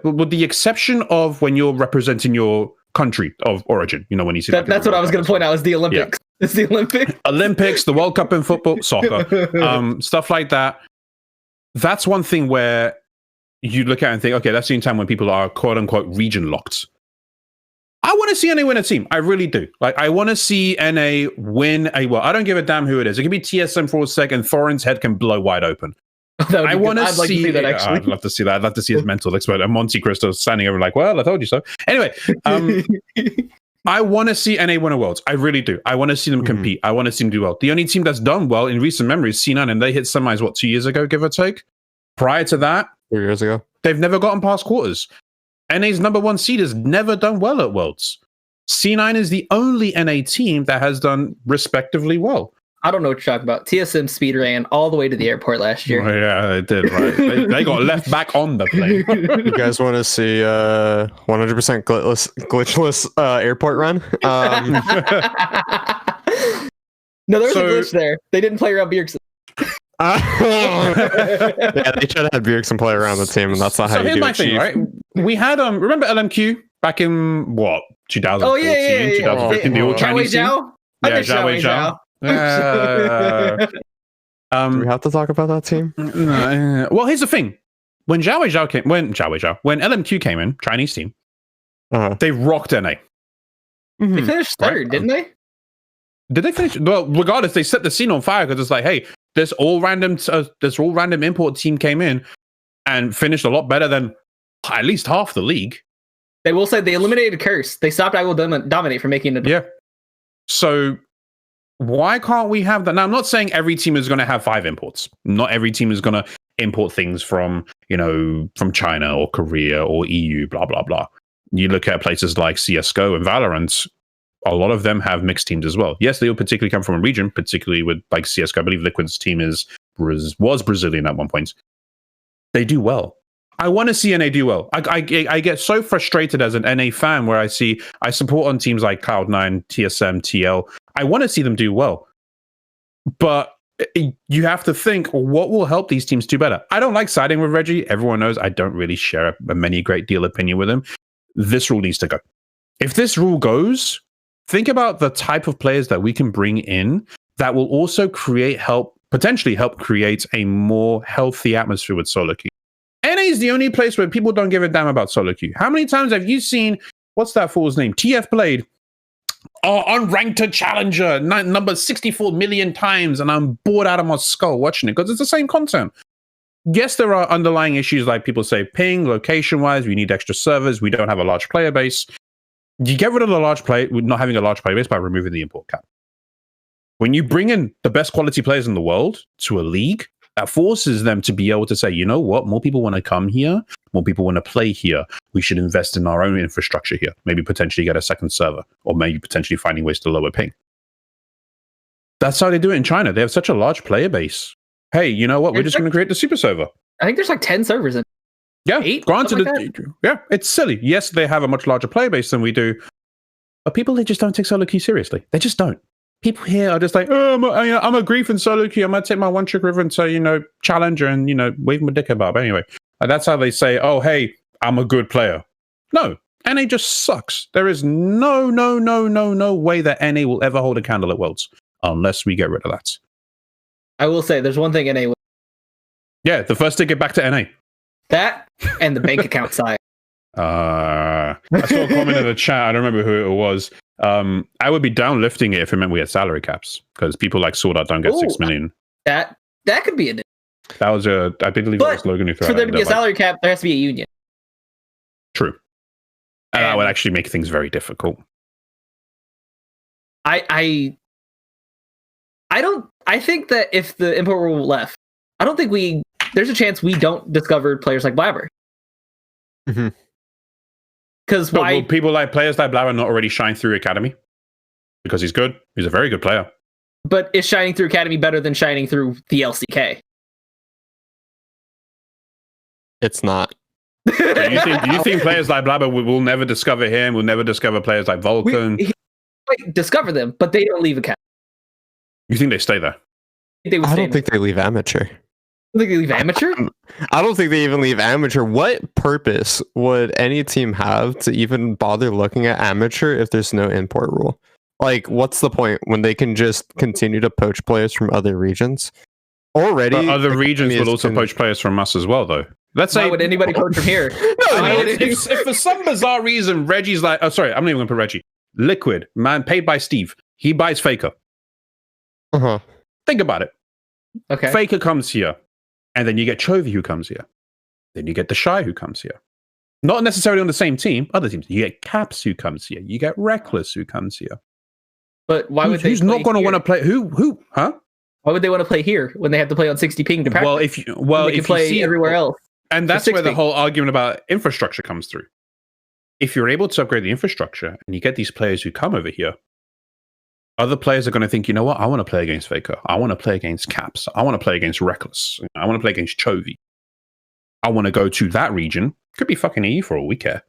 with the exception of when you're representing your country of origin. You know, when you see that's what I was going to point out is the Olympics. Yeah. It's the Olympics, the World Cup in football, soccer, stuff like that. That's one thing where you look at it and think, okay, that's the time when people are quote unquote region locked. I want to see NA win a team. I really do. Like, I want to see NA win I don't give a damn who it is. It can be TSM for a second. Thorin's head can blow wide open. I want to see that, actually. I'd love to see that. I'd love to see his mental expert. And Monte Cristo standing over like, well, I told you so. Anyway, I want to see NA win a Worlds. I really do. I want to see them compete. I want to see them do well. The only team that's done well in recent memory is C9, and they hit semis, 2 years ago, give or take? Prior to that, 3 years ago, they've never gotten past quarters. NA's number one seed has never done well at Worlds. C9 is the only NA team that has done respectively well. I don't know what you're talking about. TSM speed ran all the way to the airport last year. Oh, yeah, they did, right? they got left back on the plane. You guys want to see 100% glitchless airport run? No, there was a glitch there. They didn't play around Bjergsen. Yeah, they should have had Bjergsen play around the team, and that's not how you do it. Thing, right? We had remember LMQ back in 2014, oh, yeah. 2015, the all Chinese team. Yeah, Zhao Zhao. Do we have to talk about that team? Well, here's the thing: when LMQ came in, Chinese team, they rocked NA. They finished third, didn't they? Did they finish? Well, regardless, they set the scene on fire because it's like, hey, this all random import team came in and finished a lot better than at least half the league. They will say they eliminated Curse. They stopped I Will Dominate from making it. Yeah. So why can't we have that? Now, I'm not saying every team is going to have 5 imports. Not every team is going to import things from China or Korea or EU, blah, blah, blah. You look at places like CSGO and Valorant, a lot of them have mixed teams as well. Yes, they will particularly come from a region, particularly with like CSGO. I believe Liquid's team was Brazilian at one point. They do well. I want to see NA do well. I get so frustrated as an NA fan where I support on teams like Cloud9, TSM, TL. I want to see them do well. But you have to think, what will help these teams do better? I don't like siding with Reggie. Everyone knows I don't really share a great deal opinion with him. This rule needs to go. If this rule goes, think about the type of players that we can bring in that will also potentially help create a more healthy atmosphere with solo queue. NA is the only place where people don't give a damn about solo queue. How many times have you seen, what's that fool's name? TF Blade. Unranked challenger, number 64 million times, and I'm bored out of my skull watching it because it's the same content. Yes, there are underlying issues like people say ping, location-wise, we need extra servers, we don't have a large player base. You get rid of the not having a large player base by removing the import cap. When you bring in the best quality players in the world to a league, that forces them to be able to say, you know what, more people want to come here, more people want to play here. We should invest in our own infrastructure here. Maybe potentially get a second server, or maybe potentially finding ways to lower ping. That's how they do it in China. They have such a large player base. Hey, you know what? We're just going to create the super server. I think there's like 10 servers in. Yeah, 8, granted, like yeah, it's silly. Yes, they have a much larger player base than we do, but people, they just don't take solo queue seriously. They just don't. People here are just like, oh, I'm a grief in solo queue. I'm going to take my one trick river into, challenger and, wave my dick about. But anyway, that's how they say, oh, hey, I'm a good player. No, NA just sucks. There is no way that NA will ever hold a candle at Worlds unless we get rid of that. I will say there's one thing NA will. Yeah, the first to get back to NA. That and the bank account side. I saw a comment in the chat. I don't remember who it was. I would be downlifting it if it meant we had salary caps, because people like Sword Art don't get 6 million. That could be a. That was I believe it was Logan who threw for there to be a salary cap, there has to be a union. True, and that would actually make things very difficult. I think that if the import rule left, I don't think there's a chance we don't discover players like Blabber. Mm-hmm. Because why? Will people like players like Blabber not already shine through Academy? Because he's good. He's a very good player. But is shining through Academy better than shining through the LCK? It's not. So you think players like Blabber will never discover him? Will never discover players like Vulcan? We discover them, but they don't leave Academy. You think they stay there? I don't think they leave amateur. You think they leave amateur? I don't think they even leave amateur. What purpose would any team have to even bother looking at amateur if there's no import rule? Like, what's the point when they can just continue to poach players from other regions? Already, but other regions will also poach players from us as well, though. Let's say, why would anybody poach from here? if for some bizarre reason Reggie's like, oh, sorry, I'm not even going to put Reggie. Liquid, man, paid by Steve. He buys Faker. Uh-huh. Think about it. Okay. Faker comes here, and then you get Chovy who comes here. Then you get the Shy who comes here. Not necessarily on the same team, other teams. You get Caps who comes here. You get Reckless who comes here. But why would who's not going to want to play? Who? Huh? Why would they want to play here when they have to play on 60 ping to practice? Well, if you play see everywhere else, and that's where the whole argument about infrastructure comes through. If you're able to upgrade the infrastructure and you get these players who come over here, other players are going to think, you know what? I want to play against Faker. I want to play against Caps. I want to play against Reckless. I want to play against Chovy. I want to go to that region. Could be fucking EU for all we care.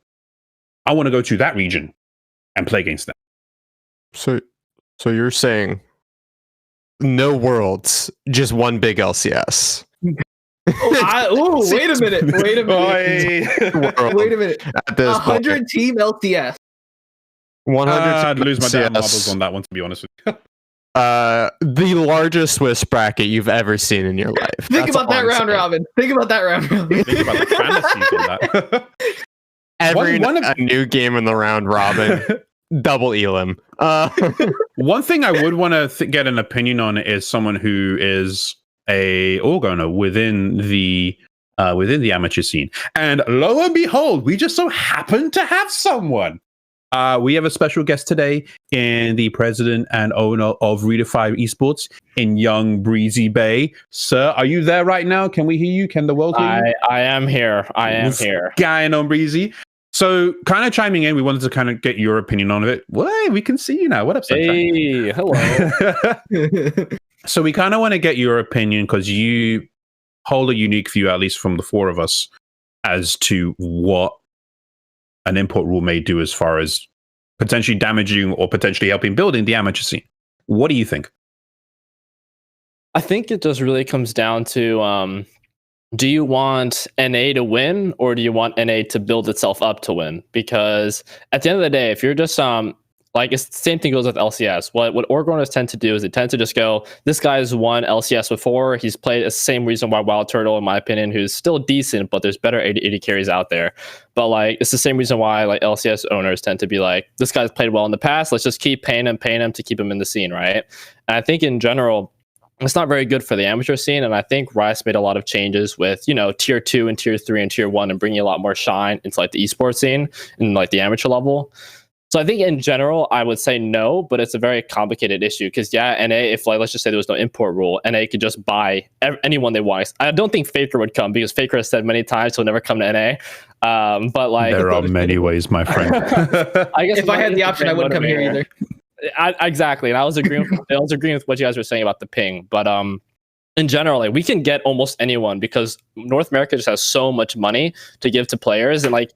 I want to go to that region and play against them. So you're saying no worlds, just one big LCS. Wait a minute. Wait a minute. At this 100 team LCS. 100 I'd lose my damn LCS. marbles on that one, to be honest with you. The largest Swiss bracket you've ever seen in your life. Think about that round robin. Think about that round robin. Think about the fantasies on that. A new game in the round robin. Double Elim. One thing I would want to get an opinion on is someone who is a orgoner within the amateur scene. And lo and behold, we just so happen to have someone. We have a special guest today in the president and owner of ReDefy Esports in young Breezy Bay. Sir, are you there right now? Can we hear you? Can the world hear you? I am here. I am here. Guy on Breezy. So, kind of chiming in, we wanted to kind of get your opinion on it. Well, we can see you now. What up, Sunshine? Hey, hello. So, we kind of want to get your opinion because you hold a unique view, at least from the four of us, as to what an import rule may do as far as potentially damaging or potentially helping building the amateur scene. What do you think? I think it just really comes down to do you want NA to win or do you want NA to build itself up to win? Because at the end of the day, if you're just Like it's the same thing goes with LCS. What org runners tend to do is they tend to just go, this guy's won LCS before. He's played the same reason why Wild Turtle, in my opinion, who's still decent, but there's better AD carries out there. But like it's the same reason why like LCS owners tend to be like, this guy's played well in the past. Let's just keep paying him to keep him in the scene, right? And I think in general, it's not very good for the amateur scene. And I think Rice made a lot of changes with, tier 2 and tier 3 and tier 1 and bringing a lot more shine into like the esports scene and like the amateur level. So I think in general, I would say no, but it's a very complicated issue because NA, if like let's just say there was no import rule, NA could just buy anyone they want. I don't think Faker would come because Faker has said many times he'll never come to NA. But like there are many ways, my friend. I guess if I had the option, I wouldn't come here either. Exactly, and I was agreeing with what you guys were saying about the ping, but in general, like we can get almost anyone because North America just has so much money to give to players, and like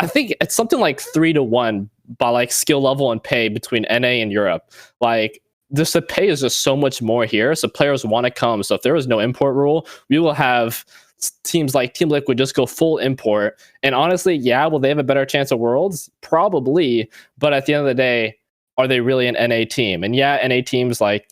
I think it's something like 3-1 by like skill level and pay between NA and Europe. Like the pay is just so much more here, so players want to come. So if there was no import rule, we will have teams like Team Liquid just go full import. And honestly, will they have a better chance of Worlds? Probably, but at the end of the day, are they really an NA team? And NA teams like,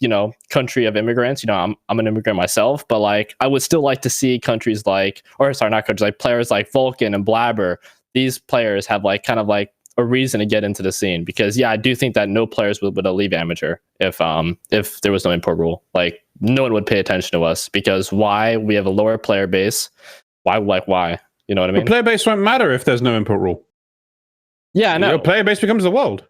country of immigrants, I'm an immigrant myself, but like I would still like to see countries like, not countries, like players like Vulcan and Blabber. These players have like kind of like a reason to get into the scene because I do think that no players would leave amateur if there was no import rule. Like no one would pay attention to us because why? We have a lower player base. Why? You know what I mean? The player base won't matter if there's no import rule. Yeah, I know. Your player base becomes the world.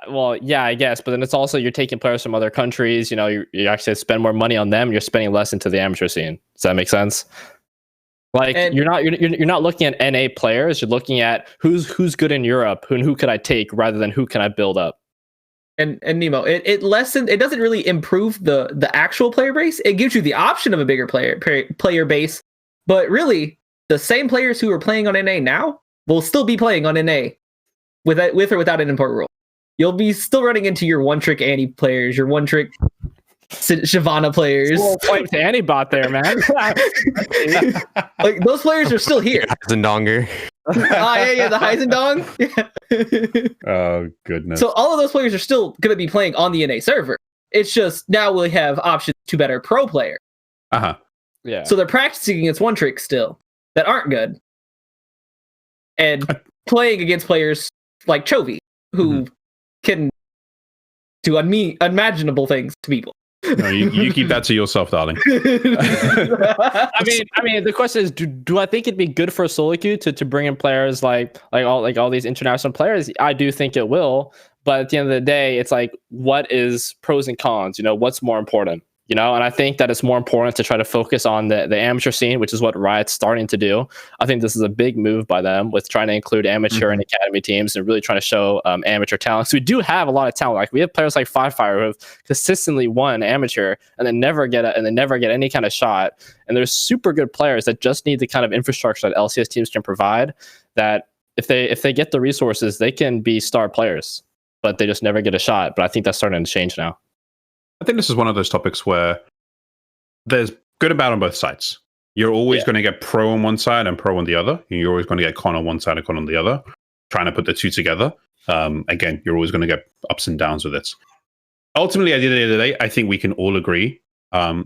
Well, yeah, I guess, but then it's also you're taking players from other countries. You actually spend more money on them. You're spending less into the amateur scene. Does that make sense? Like you're not looking at NA players. You're looking at who's good in Europe, who could I take rather than who can I build up. And Nemo, it doesn't really improve the actual player base. It gives you the option of a bigger player base, but really the same players who are playing on NA now will still be playing on NA with or without an import rule. You'll be still running into your one-trick Annie players, your one-trick Shyvana players. Point to Annie bot there, man. Like those players are still here. Heisendonger. The Heisendong. Yeah. Oh goodness. So all of those players are still going to be playing on the NA server. It's just now we have options to better pro player. Yeah. So they're practicing against one trick still that aren't good, and playing against players like Chovy who can do unimaginable things to people. No, you keep that to yourself, darling. I mean, the question is, do I think it'd be good for solo queue to bring in players like all these international players? I do think it will, but at the end of the day, it's like, what is pros and cons? What's more important? And I think that it's more important to try to focus on the amateur scene, which is what Riot's starting to do. I think this is a big move by them with trying to include amateur and academy teams and really trying to show amateur talent. So we do have a lot of talent. Like we have players like Fire who have consistently won amateur and then never get any kind of shot. And there's super good players that just need the kind of infrastructure that LCS teams can provide. That if they get the resources, they can be star players, but they just never get a shot. But I think that's starting to change now. I think this is one of those topics where there's good and bad on both sides. You're always going to get pro on one side and pro on the other. You're always going to get con on one side and con on the other. Trying to put the two together. Again, you're always going to get ups and downs with it. Ultimately, at the end of the day, I think we can all agree.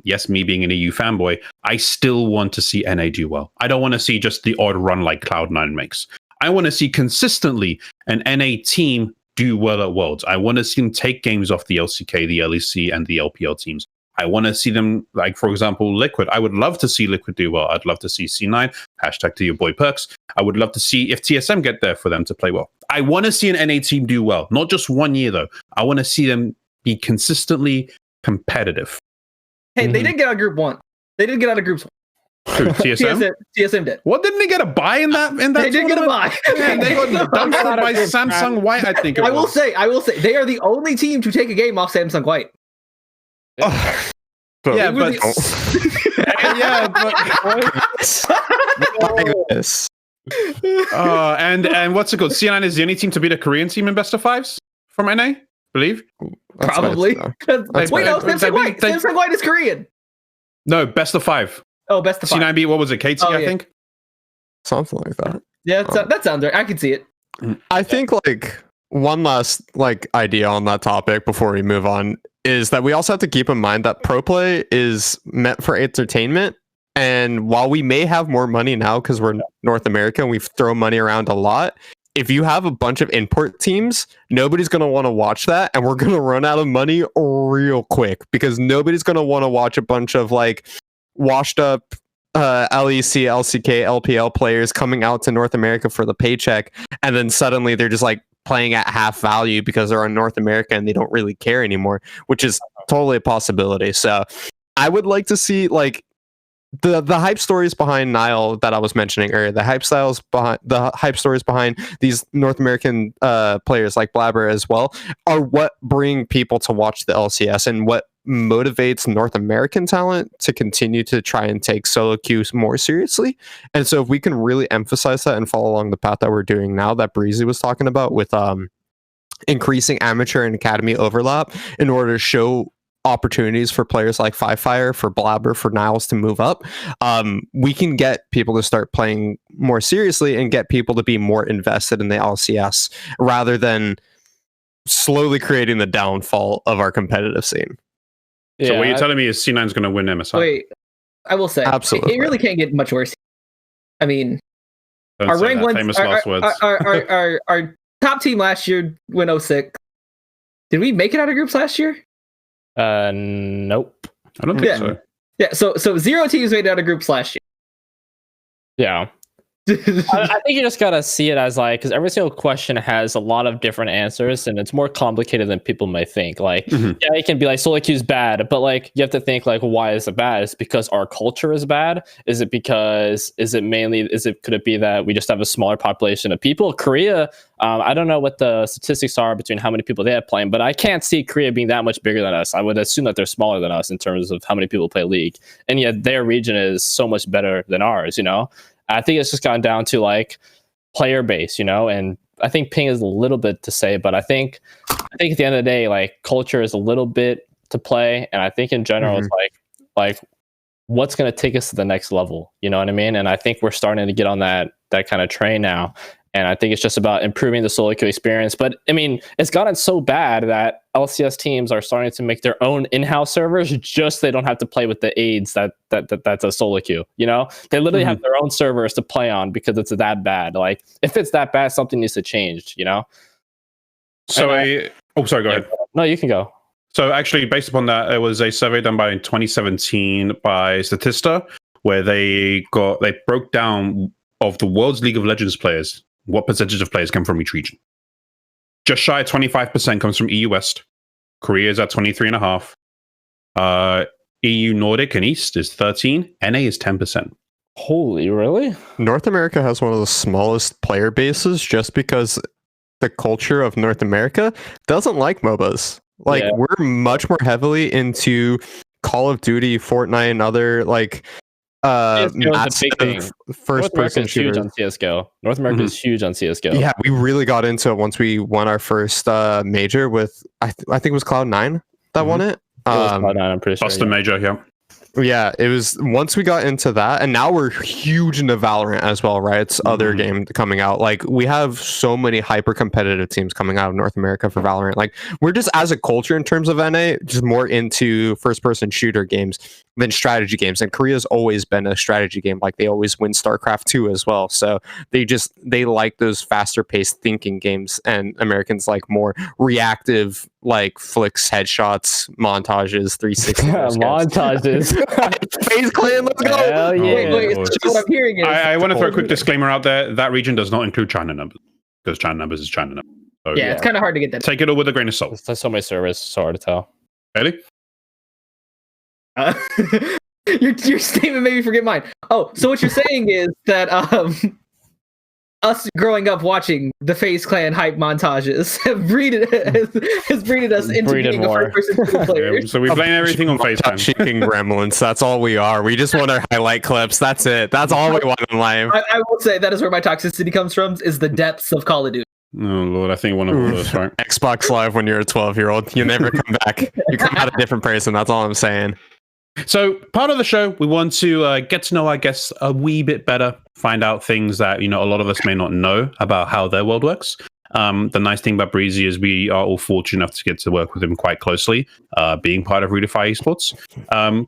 Yes, me being an EU fanboy, I still want to see NA do well. I don't want to see just the odd run like Cloud9 makes. I want to see consistently an NA team do well at Worlds. I want to see them take games off the LCK, the LEC, and the LPL teams. I want to see them, like, for example, Liquid. I would love to see Liquid do well. I'd love to see C9, hashtag to your boy Perks. I would love to see if TSM get there for them to play well. I want to see an NA team do well. Not just 1 year, though. I want to see them be consistently competitive. Hey, they did get out of Group 1. They did get out of Groups 1. Who, TSM? TSM did. What, didn't they get a buy in that? They did get a buy. Man, they got dumped by Samsung White, I think it was. I will say, they are the only team to take a game off Samsung White. Oh. But, yeah, but and what's it called? C9 is the only team to beat a Korean team in best of fives from NA, I believe. Probably. Wait, no, Samsung White is Korean. No, best of 5. Oh, best of 5. C9 beat, what was it, KT, I think? Something like that. Yeah, that sounds right. I can see it. I think, like, one last idea on that topic before we move on is that we also have to keep in mind that pro play is meant for entertainment. And while we may have more money now because we're North America and we throw money around a lot, if you have a bunch of import teams, nobody's going to want to watch that. And we're going to run out of money real quick because nobody's going to want to watch a bunch of washed up LEC, LCK, LPL players coming out to North America for the paycheck. And then suddenly they're just playing at half value because they're on North America and they don't really care anymore, which is totally a possibility. So I would like to see the hype stories behind Nile that I was mentioning earlier, the hype stories behind these North American players like Blabber as well, are what bring people to watch the LCS and what motivates North American talent to continue to try and take solo queues more seriously. And so if we can really emphasize that and follow along the path that we're doing now that Breezy was talking about with increasing amateur and academy overlap in order to show opportunities for players like Fire, for Blabber, for Niles to move up, we can get people to start playing more seriously and get people to be more invested in the LCS rather than slowly creating the downfall of our competitive scene. So what you're telling me is C9's going to win MSI? Wait, I will say, absolutely, it really can't get much worse. I mean, Don't our say rank that. ones, Famous last words. our top team last year went 06. Did we make it out of groups last year? Nope. I don't think so. Yeah, so 0 teams made it out of groups last year. Yeah. I think you just gotta see it as because every single question has a lot of different answers and it's more complicated than people may think. Yeah, it can be solo queue's bad, but you have to think why is it bad? Is it because our culture is bad? Could it be that we just have a smaller population of people? Korea, I don't know what the statistics are between how many people they have playing, but I can't see Korea being that much bigger than us. I would assume that they're smaller than us in terms of how many people play League, and yet their region is so much better than ours, I think it's just gotten down to player base, and I think ping is a little bit to say, but I think at the end of the day, culture is a little bit to play, and I think in general it's what's going to take us to the next level, you know what I mean? And I think we're starting to get on that kind of train now. And I think it's just about improving the solo queue experience. But I mean, it's gotten so bad that LCS teams are starting to make their own in-house servers just so they don't have to play with the aids that's a solo queue. They literally have their own servers to play on because it's that bad. If it's that bad, something needs to change. So sorry, go ahead. No, you can go. So actually, based upon that, there was a survey done in 2017 by Statista where they broke down of the world's League of Legends players, what percentage of players come from each region. Just shy of 25% comes from EU West. Korea is at 23.5%. EU Nordic and East is 13%. NA is 10%. Holy, really? North America has one of the smallest player bases just because the culture of North America doesn't like MOBAs. We're much more heavily into Call of Duty, Fortnite, and other massive first-person shooters. Huge on CSGO. North America is huge on CSGO. Yeah, we really got into it once we won our first major with I think it was Cloud9 that won it. It was Cloud9, I'm pretty sure. Boston major, yeah. Yeah, it was once we got into that, and now we're huge into Valorant as well, right? It's other game coming out. We have so many hyper competitive teams coming out of North America for Valorant. We're just, as a culture in terms of NA, just more into first person shooter games than strategy games. And Korea's always been a strategy game. They always win StarCraft 2 as well. So they like those faster paced thinking games, and Americans like more reactive, flicks, headshots, montages, 360 montages. FaZe Clan, let's go. Hell yeah. Wait, what I'm hearing is I want to throw a quick disclaimer out there. That region does not include China numbers, because China numbers is China numbers. So, it's kind of hard to get that. Take it all with a grain of salt. There's so many servers, so hard to tell. Ready? Your statement made me forget mine. Oh, so what you're saying is that us growing up watching the FaZe Clan hype montages has breeded us into being more. a first-person player. So we blame everything on FaZe Clan. Chicken gremlins. That's all we are. We just want our highlight clips. That's it. That's all we want in life. I will say that is where my toxicity comes from, is the depths of Call of Duty. Oh Lord, I think one of us, right? Xbox Live when you're a 12-year-old. You never come back. You come out a different person. That's all I'm saying. So part of the show, we want to get to know our guests a wee bit better, find out things that a lot of us may not know about how their world works. The nice thing about Breezy is we are all fortunate enough to get to work with him quite closely, being part of ReDefy Esports.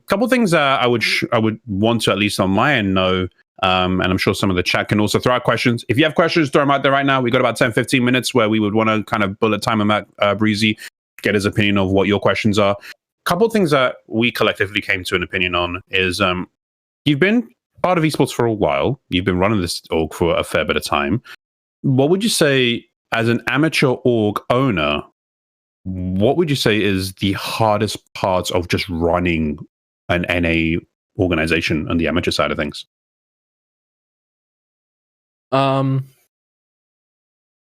Couple things I would want to, at least on my end, know, and I'm sure some of the chat can also throw out questions. If you have questions, throw them out there right now. We've got about 10-15 minutes where we would want to kind of bullet time them at Breezy, get his opinion of what your questions are. Couple things that we collectively came to an opinion on is you've been part of esports for a while. You've been running this org for a fair bit of time. What would you say, as an amateur org owner, what would you say is the hardest parts of just running an NA organization on the amateur side of things?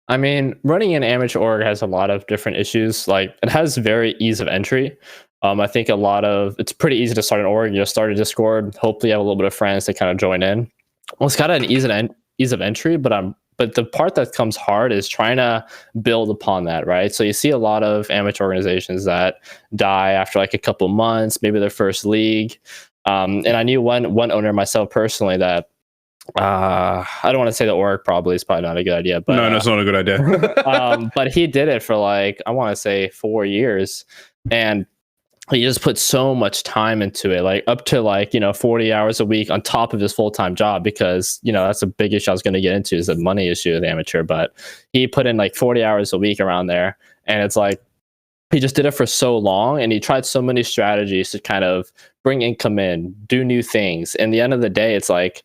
I mean, running an amateur org has a lot of different issues. Like, it has very ease of entry. I think it's pretty easy to start an org. You just start a Discord. Hopefully, you have a little bit of friends to kind of join in. Well, it's got an ease of entry, but the part that comes hard is trying to build upon that, right? So you see a lot of amateur organizations that die after like a couple months, maybe their first league. And I knew one owner myself personally that I don't want to say the org probably is probably not a good idea, but no, that's not a good idea. but he did it for like, I want to say 4 years, and he just put so much time into it, like up to like, 40 hours a week on top of his full-time job, because, that's a big issue I was going to get into, is the money issue with amateur. But he put in like 40 hours a week around there. And it's like, he just did it for so long, and he tried so many strategies to kind of bring income in, do new things. And at the end of the day, it's like,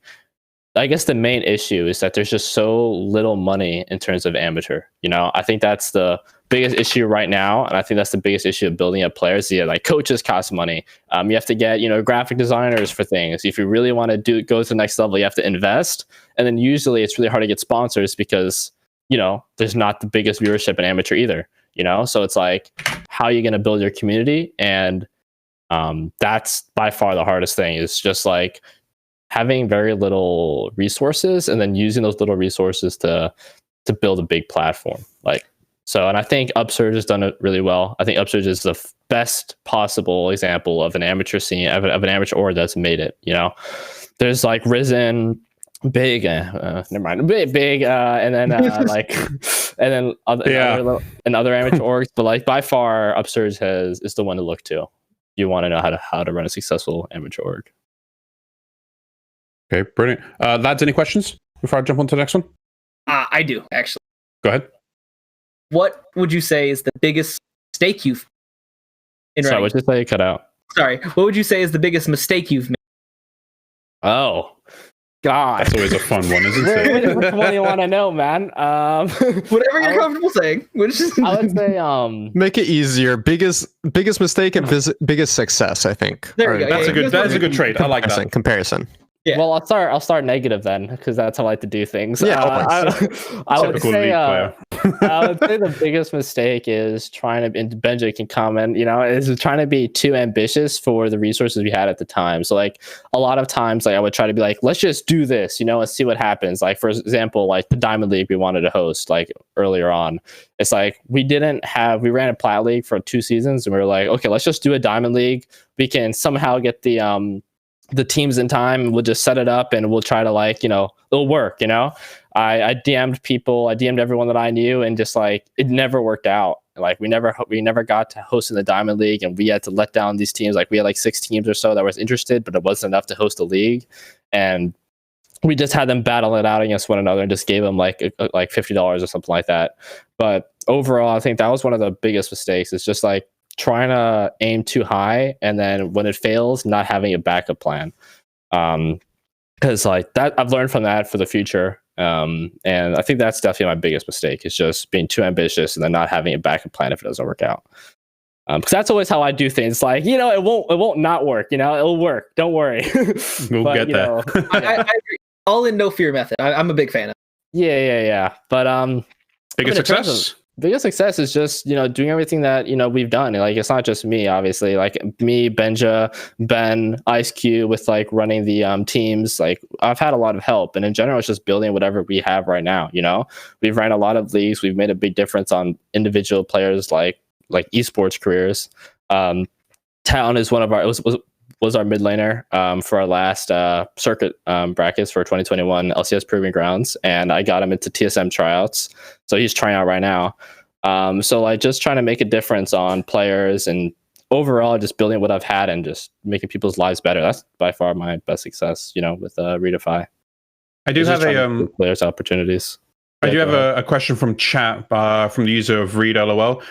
I guess the main issue is that there's just so little money in terms of amateur. I think that's the biggest issue right now, and I think that's the biggest issue of building up players. Yeah, like coaches cost money. You have to get graphic designers for things. If you really want to go to the next level, you have to invest. And then usually it's really hard to get sponsors because there's not the biggest viewership in amateur either. So it's like, how are you going to build your community? And that's by far the hardest thing. Is just like having very little resources and then using those little resources to build a big platform. And I think Upsurge has done it really well. I think Upsurge is the best possible example of an amateur scene, of an amateur org that's made it. There's like Risen, Big, never mind, Big, and then and then other amateur orgs. But like by far, Upsurge is the one to look to. You want to know how to run a successful amateur org. Okay, brilliant. Lads, any questions before I jump on to the next one? I do, actually. Go ahead. What would you say is the biggest mistake you've made? Sorry, what did you say? Cut out. Sorry. What would you say is the biggest mistake you've made? Oh, God. That's always a fun one, isn't it? Which one do you want to know, man? Whatever you're comfortable saying. I would say make it easier. Biggest mistake and biggest success, I think. There we go. That's a good trade. I like that. Comparison. Yeah. Well, I'll start negative then, because that's how I like to do things. Yeah, I would say I would say the biggest mistake is trying to, and Benji can comment, is trying to be too ambitious for the resources we had at the time. So like a lot of times, like I would try to be like, let's just do this, and see what happens. Like for example, like the Diamond League we wanted to host like earlier on. It's like we ran a Plat League for 2 seasons, and we were like, okay, let's just do a Diamond League. We can somehow get the teams in time. We'll just set it up and we'll try to it'll work. I DM'd people, I DM'd everyone that I knew, and just like it never worked out. Like we never got to host in the Diamond League, and we had to let down these teams. Like we had like 6 teams or so that was interested, but it wasn't enough to host a league, and we just had them battle it out against one another and just gave them like $50 or something like that. But overall, I think that was one of the biggest mistakes. It's just like trying to aim too high, and then when it fails, not having a backup plan. Because like that, I've learned from that for the future. And I think that's definitely my biggest mistake, is just being too ambitious and then not having a backup plan if it doesn't work out. Because that's always how I do things. Like, it won't not work. It'll work. Don't worry. We'll get there. I agree. All in, no fear method. I'm a big fan of it. Yeah. But biggest success. Biggest success is just doing everything that we've done. Like it's not just me, obviously. Like me, Benja, Ben, IceQ, with like running the teams. Like I've had a lot of help, and in general, it's just building whatever we have right now. We've ran a lot of leagues. We've made a big difference on individual players like esports careers. Town is one of our. was our mid laner for our last circuit brackets for 2021 LCS Proving Grounds, and I got him into TSM tryouts. So he's trying out right now. So like just trying to make a difference on players and overall just building what I've had and just making people's lives better. That's by far my best success, with ReDefy. I do have a players opportunities. I do have a question from chat from the user of ReadLOL.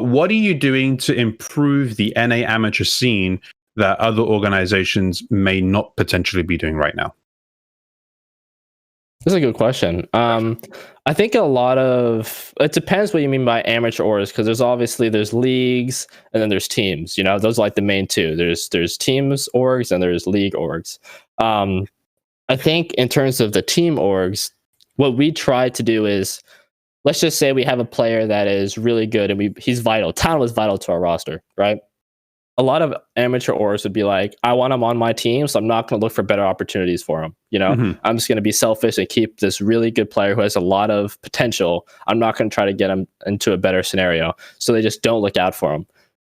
What are you doing to improve the NA amateur scene that other organizations may not potentially be doing right now? That's a good question. I think a lot of it depends what you mean by amateurs, because there's leagues and then there's teams. Those are like the main two. There's teams orgs and there's league orgs. I think in terms of the team orgs, what we try to do is, let's just say we have a player that is really good and he's vital. Talon was vital to our roster, right? A lot of amateur orgs would be like, I want him on my team, so I'm not going to look for better opportunities for him. I'm just going to be selfish and keep this really good player who has a lot of potential. I'm not going to try to get him into a better scenario. So they just don't look out for him.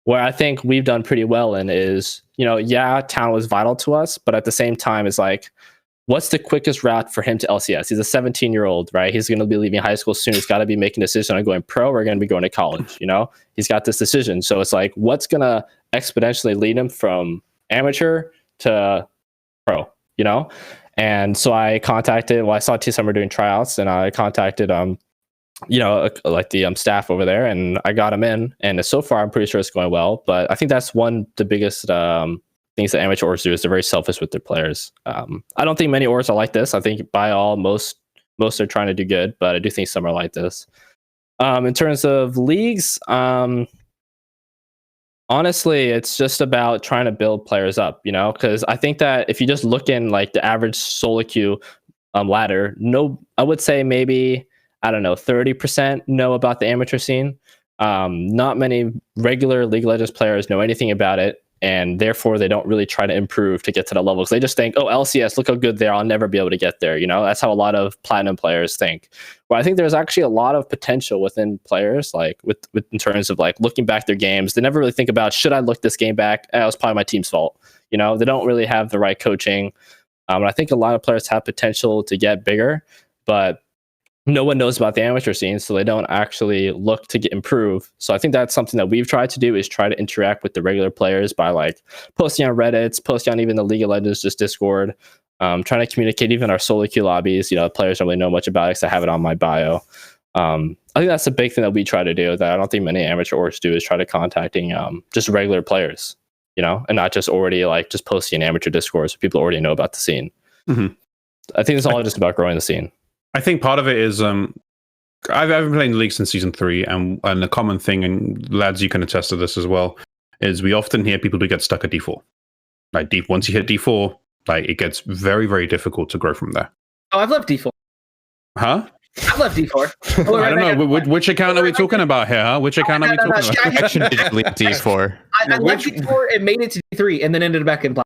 Where I think we've done pretty well in is, Talon was vital to us, but at the same time, it's like, what's the quickest route for him to LCS? He's a 17-year-old, right? He's going to be leaving high school soon. He's got to be making a decision on going pro or going to be going to college. He's got this decision. So it's like, what's going to exponentially lead him from amateur to pro, And so I saw T Summer doing tryouts, and I contacted, like the staff over there, and I got him in. And so far, I'm pretty sure it's going well. But I think that's the biggest things that amateur orgs do is they're very selfish with their players. I don't think many orgs are like this. I think most are trying to do good, but I do think some are like this. In terms of leagues, honestly, it's just about trying to build players up, because I think that if you just look in like the average solo queue ladder, I would say maybe, 30% know about the amateur scene. Not many regular League of Legends players know anything about it, and therefore they don't really try to improve to get to that level, because they just think, oh, LCS, look how good they are, I'll never be able to get there. That's how a lot of platinum players think. Well, I think there's actually a lot of potential within players, like with in terms of like looking back their games. They never really think about, should I look this game back? It was probably my team's fault. They don't really have the right coaching. And I think a lot of players have potential to get bigger, but no one knows about the amateur scene, so they don't actually look to improve. So I think that's something that we've tried to do, is try to interact with the regular players by like posting on Reddit, posting on even the League of Legends, just Discord, trying to communicate even our solo queue lobbies. Players don't really know much about it because I have it on my bio. I think that's a big thing that we try to do that I don't think many amateur orgs do, is try to contacting just regular players, and not just already like just posting in amateur Discord so people already know about the scene. Mm-hmm. I think it's all just about growing the scene. I think part of it is I've been playing the league since season 3, and the common thing, and lads, you can attest to this as well, is we often hear people who get stuck at D4. Like once you hit D4, like it gets very, very difficult to grow from there. Oh, I've left D4. Huh? I've left D4. I don't know. Which account are we talking about here, huh? Which account are we talking about? I should leave D4. I left D4 and made it to D3 and then ended back in black.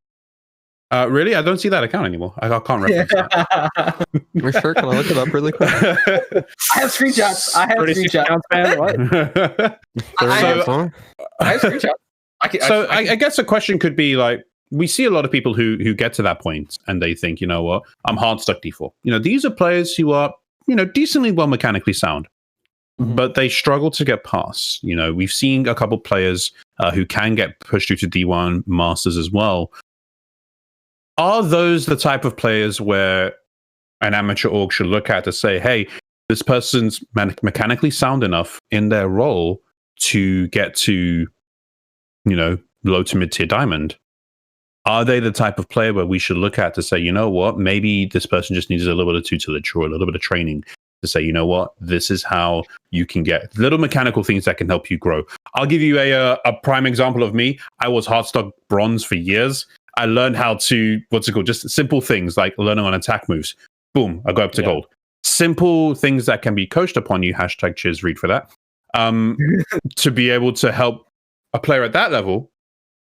Really? I don't see that account anymore. I can't reference that. We're sure. Can I look it up really quick? I have screenshots. I have screenshots. What? I have screenshots. I guess the question could be like, we see a lot of people who get to that point and they think, you know what, I'm hard stuck D4. These are players who are, decently well mechanically sound, but they struggle to get past. We've seen a couple players who can get pushed through to D1 Masters as well. Are those the type of players where an amateur org should look at to say, hey, this person's mechanically sound enough in their role to get to, low to mid-tier diamond? Are they the type of player where we should look at to say, you know what, maybe this person just needs a little bit of tutelage or a little bit of training to say, you know what, this is how you can get little mechanical things that can help you grow. I'll give you a prime example of me. I was hard stuck bronze for years. I learned how to, just simple things like learning on attack moves. Boom, I go up to gold. Simple things that can be coached upon you, hashtag cheers, read for that, to be able to help a player at that level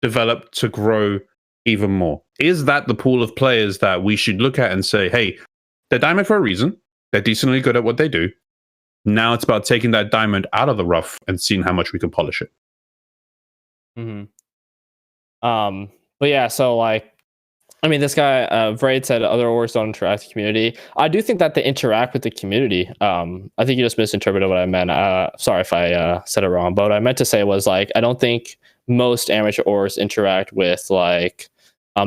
develop to grow even more. Is that the pool of players that we should look at and say, hey, they're diamond for a reason. They're decently good at what they do. Now it's about taking that diamond out of the rough and seeing how much we can polish it. Mm-hmm. But yeah, so like, I mean, this guy Vraid said other orgs don't interact with the community. I do think that they interact with the community. I think you just misinterpreted what I meant. Sorry if I said it wrong, but what I meant to say was like, I don't think most amateur orgs interact with like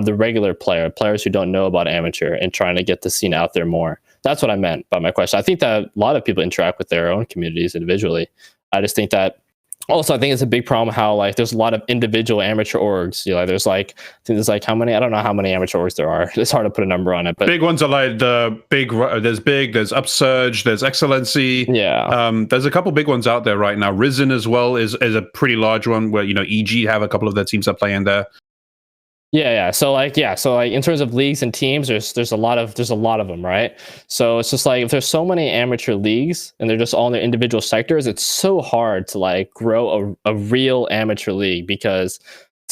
the regular players who don't know about amateur and trying to get the scene out there more. That's what I meant by my question. I think that a lot of people interact with their own communities individually. I just think that also, I think it's a big problem how like there's a lot of individual amateur orgs. You know, there's like I think there's like how many? I don't know how many amateur orgs there are. It's hard to put a number on it. But big ones are like the big. There's Upsurge, there's Excellency. Yeah. There's a couple big ones out there right now. Risen as well is a pretty large one where EG have a couple of their teams that play in there. Yeah. So like in terms of leagues and teams, there's a lot of them, right? So it's just like if there's so many amateur leagues and they're just all in their individual sectors, it's so hard to like grow a real amateur league because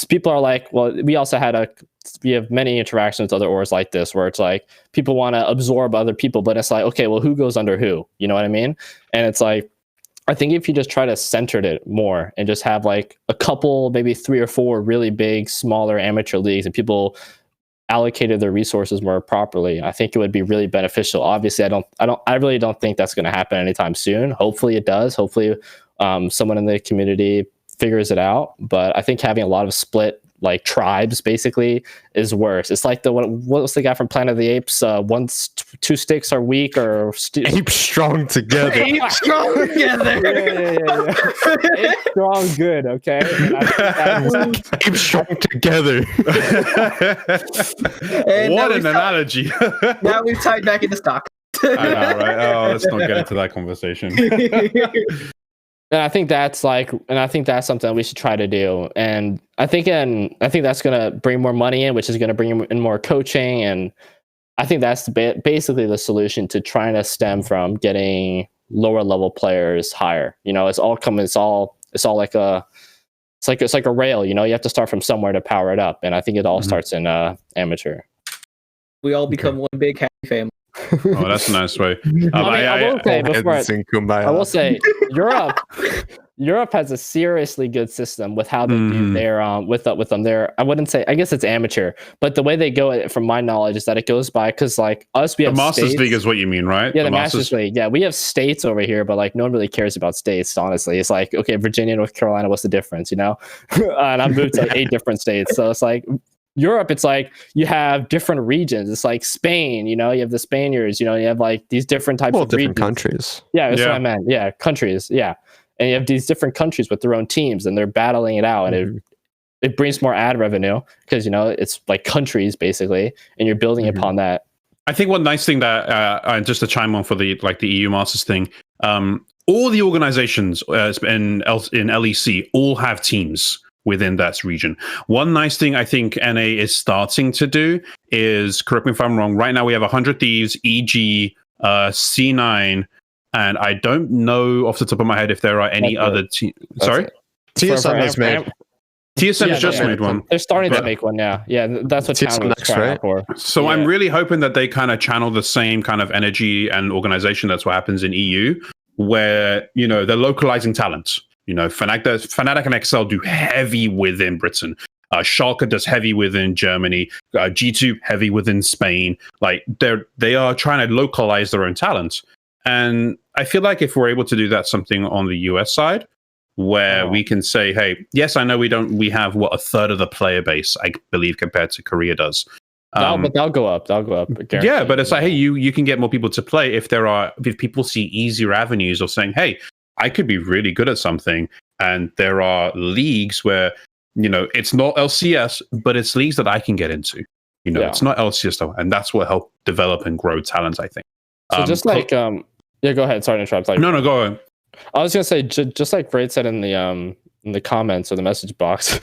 people are like, well, we have many interactions with other orgs like this where it's like people want to absorb other people, but it's like, okay, well, who goes under who? You know what I mean? And it's like, I think if you just try to center it more and just have like a couple, maybe 3 or 4 really big, smaller amateur leagues and people allocated their resources more properly, I think it would be really beneficial. Obviously, I really don't think that's going to happen anytime soon. Hopefully it does. Hopefully someone in the community figures it out. But I think having a lot of split like tribes basically is worse. It's like what was the guy from Planet of the Apes? 2 sticks are weak or ape strong together. Ape strong together. Yeah. Ape strong good. Okay. Ape strong together. What an analogy. Now we've tied back into stock. I know, right? Oh, let's not get into that conversation. And I think that's something we should try to do. And I think that's going to bring more money in, which is going to bring in more coaching. And I think that's basically the solution to trying to stem from getting lower level players higher. It's like a rail. You have to start from somewhere to power it up. And I think it all starts in amateur. We all become one big happy family. Oh, that's a nice way. I will say Europe has a seriously good system with how they do their with them. I wouldn't say, I guess it's amateur, but the way they go, from my knowledge, is that it goes by because like us, we have the Masters states. League is what you mean, right? Yeah, the Masters League. Yeah, we have states over here, but like no one really cares about states. Honestly, it's like, okay, Virginia, North Carolina, what's the difference? And I've moved to 8 different states, so it's like. Europe, it's like you have different regions. It's like Spain, you have the Spaniards, you have like these different types of different regions. countries. Yeah, that's what I meant. Yeah, countries. Yeah. And you have these different countries with their own teams and they're battling it out. And it brings more ad revenue because, it's like countries basically, and you're building upon that. I think one nice thing that, just to chime on for the EU Masters thing, all the organizations in LEC all have teams within that region. One nice thing I think NA is starting to do is, correct me if I'm wrong, right now we have 100 Thieves, EG, C9, and I don't know off the top of my head if there are any other teams. Sorry? TSM has made. TSM has just made one. They're starting to make one, yeah. Yeah, that's what TSM next, right? For. So I'm really hoping that they kind of channel the same kind of energy and organization. That's what happens in EU, where, they're localizing talent. Fnatic and Excel do heavy within Britain. Schalke does heavy within Germany. G2 heavy within Spain. Like they are trying to localize their own talent. And I feel like if we're able to do that, something on the US side, where we can say, hey, yes, I know we have a third of the player base, I believe, compared to Korea does. But they'll go up. Yeah, but it's like, hey, you can get more people to play if people see easier avenues of saying, hey, I could be really good at something. And there are leagues where, it's not LCS, but it's leagues that I can get into. It's not LCS though. And that's what helped develop and grow talent, I think. So go ahead. Sorry to interrupt. No, go ahead. I was going to say, just like Braid said in the comments or the message box,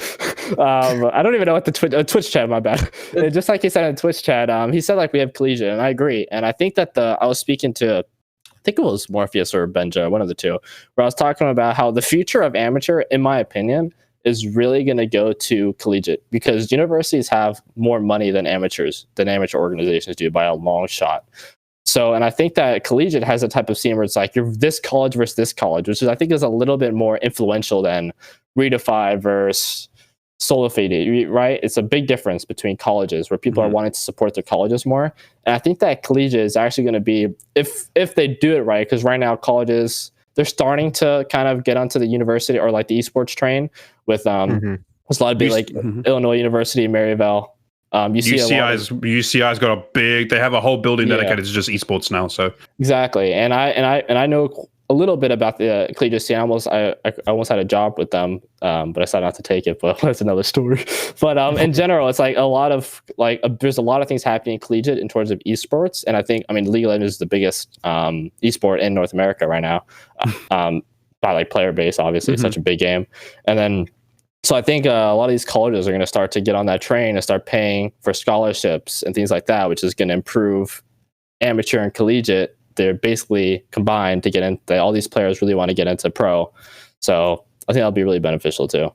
I don't even know what the Twitch chat, my bad. Just like he said in Twitch chat, he said like we have collegiate, and I agree. And I think that I was speaking to, I think it was Morpheus or Benja, one of the two, where I was talking about how the future of amateur, in my opinion, is really going to go to collegiate because universities have more money than amateur organizations do by a long shot. So, and I think that collegiate has a type of scene where it's like you're this college versus this college, which I think is a little bit more influential than ReDefy versus solidified, right? It's a big difference between colleges where people are wanting to support their colleges more. And I think that collegiate is actually going to be, if they do it right, because right now colleges, they're starting to kind of get onto the university or like the esports train with there's a lot of big like Illinois University, Maryville. UCI's got a big. They have a whole building dedicated to just esports now. So exactly, and I know a little bit about the collegiate scene. I almost had a job with them, but I decided not to take it. But that's another story. But in general, it's like a lot of there's a lot of things happening in collegiate in terms of esports, and I mean League of Legends is the biggest esport in North America right now, by like player base. Obviously, it's such a big game, and then. So I think a lot of these colleges are going to start to get on that train and start paying for scholarships and things like that, which is going to improve amateur and collegiate. They're basically combined to get into all these players really want to get into pro. So I think that'll be really beneficial too.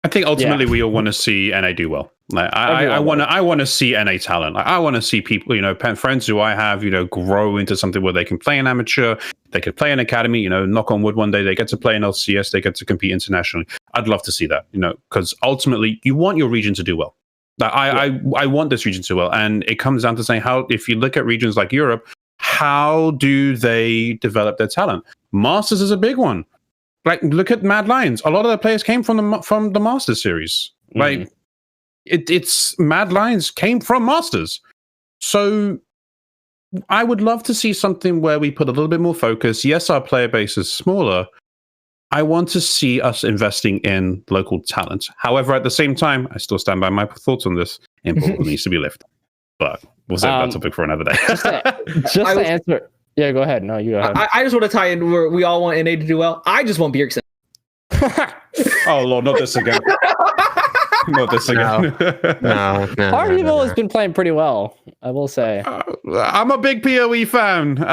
I think ultimately we all want to see NA do well. Like I want to see NA talent. Like, I want to see people, friends who I have, grow into something where they can play an amateur, they could play an academy, knock on wood, one day they get to play in LCS, they get to compete internationally. I'd love to see that, because ultimately you want your region to do well. Like, I want this region to do well. And it comes down to saying if you look at regions like Europe, how do they develop their talent? Masters is a big one. Like, look at Mad Lions. A lot of their players came from the Masters series. Like, it's Mad Lions came from Masters. So I would love to see something where we put a little bit more focus. Yes, our player base is smaller. I want to see us investing in local talent. However, at the same time, I still stand by my thoughts on this. Import needs to be lifted. But we'll save that topic for another day. just to answer. Yeah, go ahead. No, you go ahead. I just want to tie in where we all want NA to do well. I just want Bjergsen. Oh, Lord, not this again. Not this again. No. Hardyville has been playing pretty well, I will say. I'm a big PoE fan.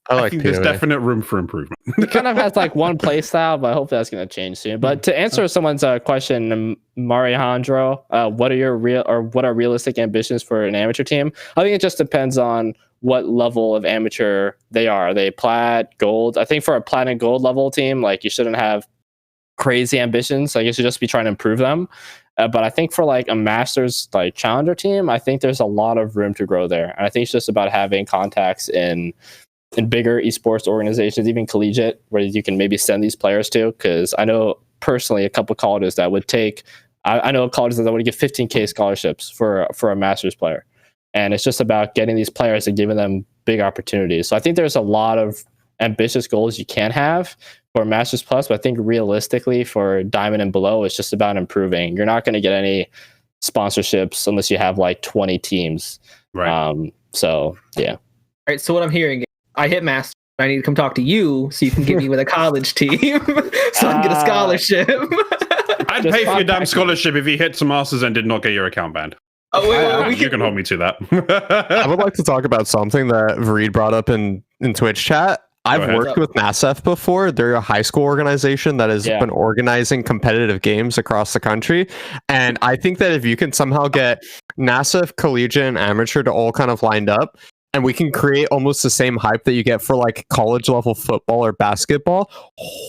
I think there's definite room for improvement. It kind of has like one play style, but I hope that's going to change soon. But to answer someone's question, Marihandro, what are realistic ambitions for an amateur team? I think it just depends on what level of amateur they are. Are they plat, gold? I think for a plat and gold level team, like you shouldn't have crazy ambitions. Like you should just be trying to improve them. But I think for like a masters like challenger team, I think there's a lot of room to grow there. And I think it's just about having contacts in bigger esports organizations, even collegiate, where you can maybe send these players to. Because I know personally a couple colleges that would take, I know colleges that would give 15K scholarships for a masters player. And it's just about getting these players and giving them big opportunities. So I think there's a lot of ambitious goals you can have for Masters Plus, but I think realistically for Diamond and below, it's just about improving. You're not going to get any sponsorships unless you have like 20 teams. Right. So, yeah. All right. So what I'm hearing is I hit Master. I need to come talk to you so you can get me with a college team so I can get a scholarship. I'd pay for your damn scholarship if you hit some Masters and did not get your account banned. Oh, wait, you can hold me to that. I would like to talk about something that Reed brought up in Twitch chat. I've worked with NASF before. They're a high school organization that has been organizing competitive games across the country. And I think that if you can somehow get NASF, collegiate, and amateur to all kind of lined up, and we can create almost the same hype that you get for like college level football or basketball,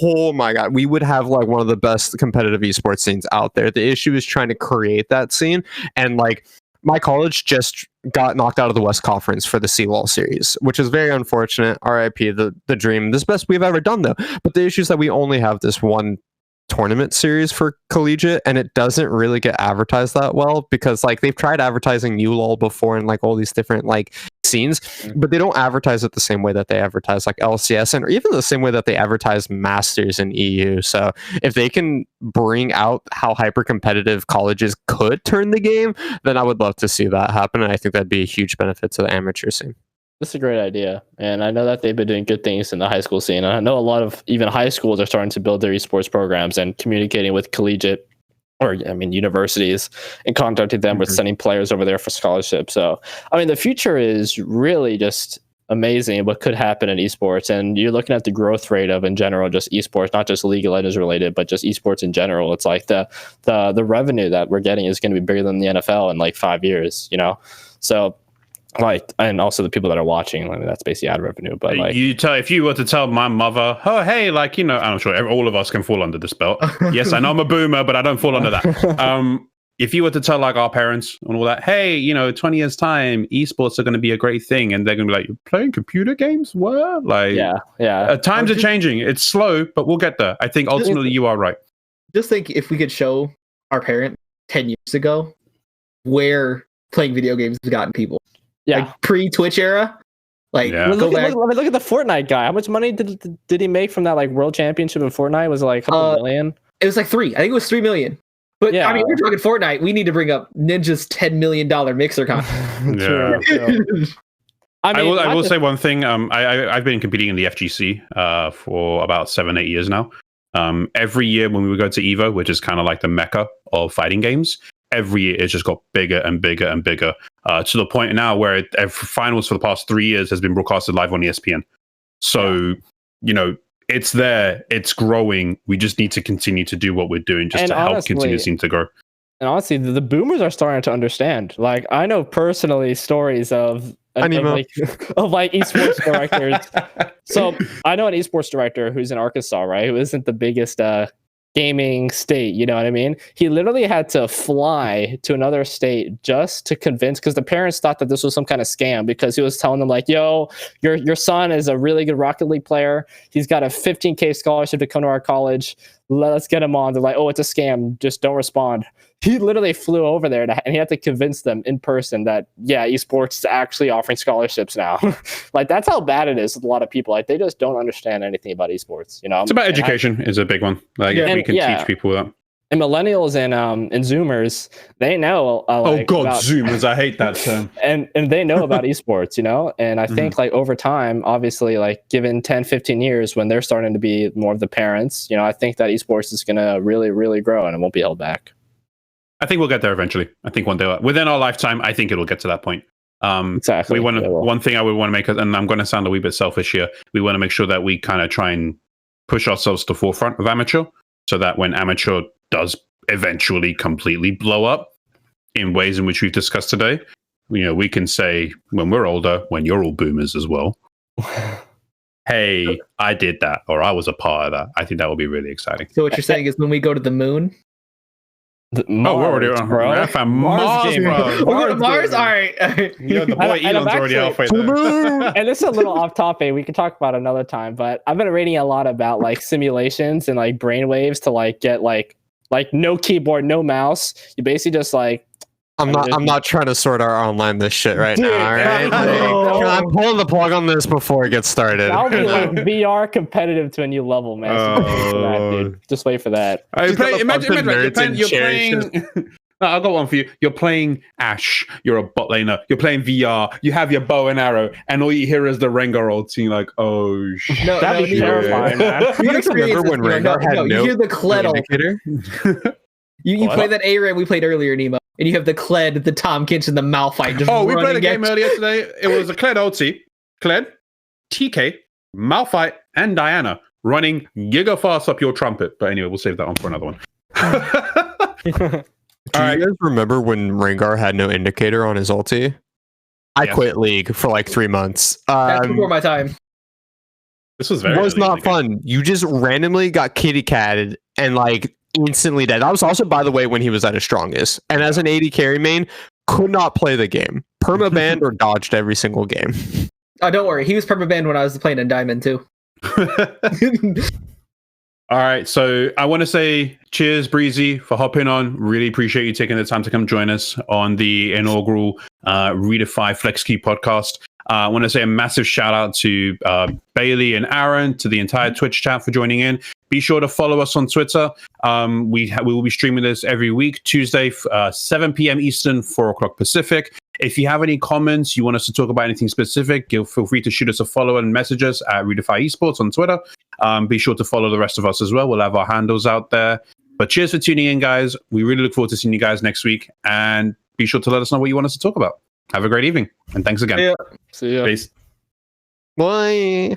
oh my God, we would have like one of the best competitive esports scenes out there. The issue is trying to create that scene. And like my college just got knocked out of the West Conference for the Seawall series, which is very unfortunate. RIP the dream. This is the best we've ever done though. But the issue is that we only have this one tournament series for collegiate, and it doesn't really get advertised that well because like they've tried advertising ULOL before and like all these different like scenes, but they don't advertise it the same way that they advertise like LCS and or even the same way that they advertise Masters in EU. So if they can bring out how hyper competitive colleges could turn the game, then I would love to see that happen, and I think that'd be a huge benefit to the amateur scene. That's a great idea. And I know that they've been doing good things in the high school scene. I know a lot of even high schools are starting to build their esports programs and communicating with collegiate or universities and contacting them with sending players over there for scholarships. So, I mean, the future is really just amazing what could happen in esports. And you're looking at the growth rate of in general, just esports, not just League of Legends related, but just esports in general. It's like the revenue that we're getting is going to be bigger than the NFL in like 5 years, So like, and also the people that are watching. I mean, that's basically ad revenue. But like, if you were to tell my mother, oh hey, like I'm sure all of us can fall under this belt. Yes, I know I'm a boomer, but I don't fall under that. If you were to tell like our parents and all that, hey, 20 years time, esports are going to be a great thing, and they're going to be like, you're playing computer games? What? Like, yeah. Times are changing. It's slow, but we'll get there. I think ultimately you are right. Just think if we could show our parent 10 years ago where playing video games has gotten people. Yeah. Like pre-Twitch era. Like, look at the Fortnite guy. How much money did he make from that like world championship in Fortnite? Was it like a couple million? It was like 3. I think it was 3 million. But yeah. I mean, we're talking Fortnite. We need to bring up Ninja's $10 million mixer contract. True. I will say one thing. I've been competing in the FGC for about 7-8 years now. Every year when we would go to EVO, which is kind of like the mecca of fighting games, every year it's just got bigger and bigger and bigger to the point now where finals for the past 3 years has been broadcasted live on ESPN. So, it's there, it's growing. We just need to continue to do what we're doing just to help continue to grow. And honestly, the boomers are starting to understand. Like, I know personally stories of esports directors. So I know an esports director who's in Arkansas, right? Who isn't the biggest gaming state, you know what I mean? He literally had to fly to another state just to convince, because the parents thought that this was some kind of scam, because he was telling them like, yo, your son is a really good Rocket League player. He's got a $15,000 scholarship to come to our college. Let's get him on. They're like, oh, it's a scam. Just don't respond. He literally flew over there and he had to convince them in person that, yeah, esports is actually offering scholarships now. Like, that's how bad it is with a lot of people. Like, they just don't understand anything about esports. It's about education is a big one. Like, if we can teach people that. And millennials and Zoomers, they know. Zoomers! I hate that term. And they know about esports, And I think like over time, obviously, like given 10, 15 years, when they're starting to be more of the parents, I think that esports is going to really, really grow and it won't be held back. I think we'll get there eventually. I think one day within our lifetime, I think it'll get to that point. Exactly. One thing I would want to make, and I'm going to sound a wee bit selfish here, we want to make sure that we kind of try and push ourselves to the forefront of amateur, so that when amateur does eventually completely blow up in ways in which we've discussed today, we can say when we're older, when you're all boomers as well, hey, I did that, or I was a part of that. I think that will be really exciting. So what you're saying is when we go to the moon? We're already on Mars, bro. Mars? All right. The boy Elon's already halfway there. And this is a little off topic. We can talk about it another time, but I've been reading a lot about like simulations and like brainwaves to like get like no keyboard, no mouse. You basically just like. I'm not trying to sort our online this shit right now. All right, I'm pulling the plug on this before it gets started. That'll be like VR competitive to a new level, man. Just wait for that. Imagine you're playing. I'll got one for you. You're playing Ashe. You're a bot laner. You're playing VR. You have your bow and arrow, and all you hear is the Rengar ult. You're like, oh shit. That'd be terrifying, man. You remember when Rengar had no you hear the Kled indicator? You play that ARAM we played earlier, Nemo, and you have the Kled, the Tom Kinch, and the Malphite. We played a game earlier today. It was a Kled ulti, Kled, TK, Malphite, and Diana running giga fast up your trumpet. But anyway, we'll save that one for another one. Do you guys remember when Rengar had no indicator on his ulti? I quit League for like 3 months. That's before my time. This was not fun. You just randomly got kitty catted and like instantly dead. That was also, by the way, when he was at his strongest. And as an AD carry main, could not play the game. Permabanned or dodged every single game. Oh, don't worry. He was permabanned when I was playing in Diamond too. All right, so I want to say cheers, Breezy, for hopping on. Really appreciate you taking the time to come join us on the inaugural ReDefy FlexQ podcast. I want to say a massive shout out to Bailey and Aaron, to the entire Twitch chat for joining in. Be sure to follow us on Twitter. We will be streaming this every week, Tuesday, 7 p.m. Eastern, 4 o'clock Pacific. If you have any comments, you want us to talk about anything specific, feel free to shoot us a follow and message us at ReDefy Esports on Twitter. Be sure to follow the rest of us as well. We'll have our handles out there. But cheers for tuning in, guys. We really look forward to seeing you guys next week. And be sure to let us know what you want us to talk about. Have a great evening. And thanks again. Yeah. See ya. Peace. Bye.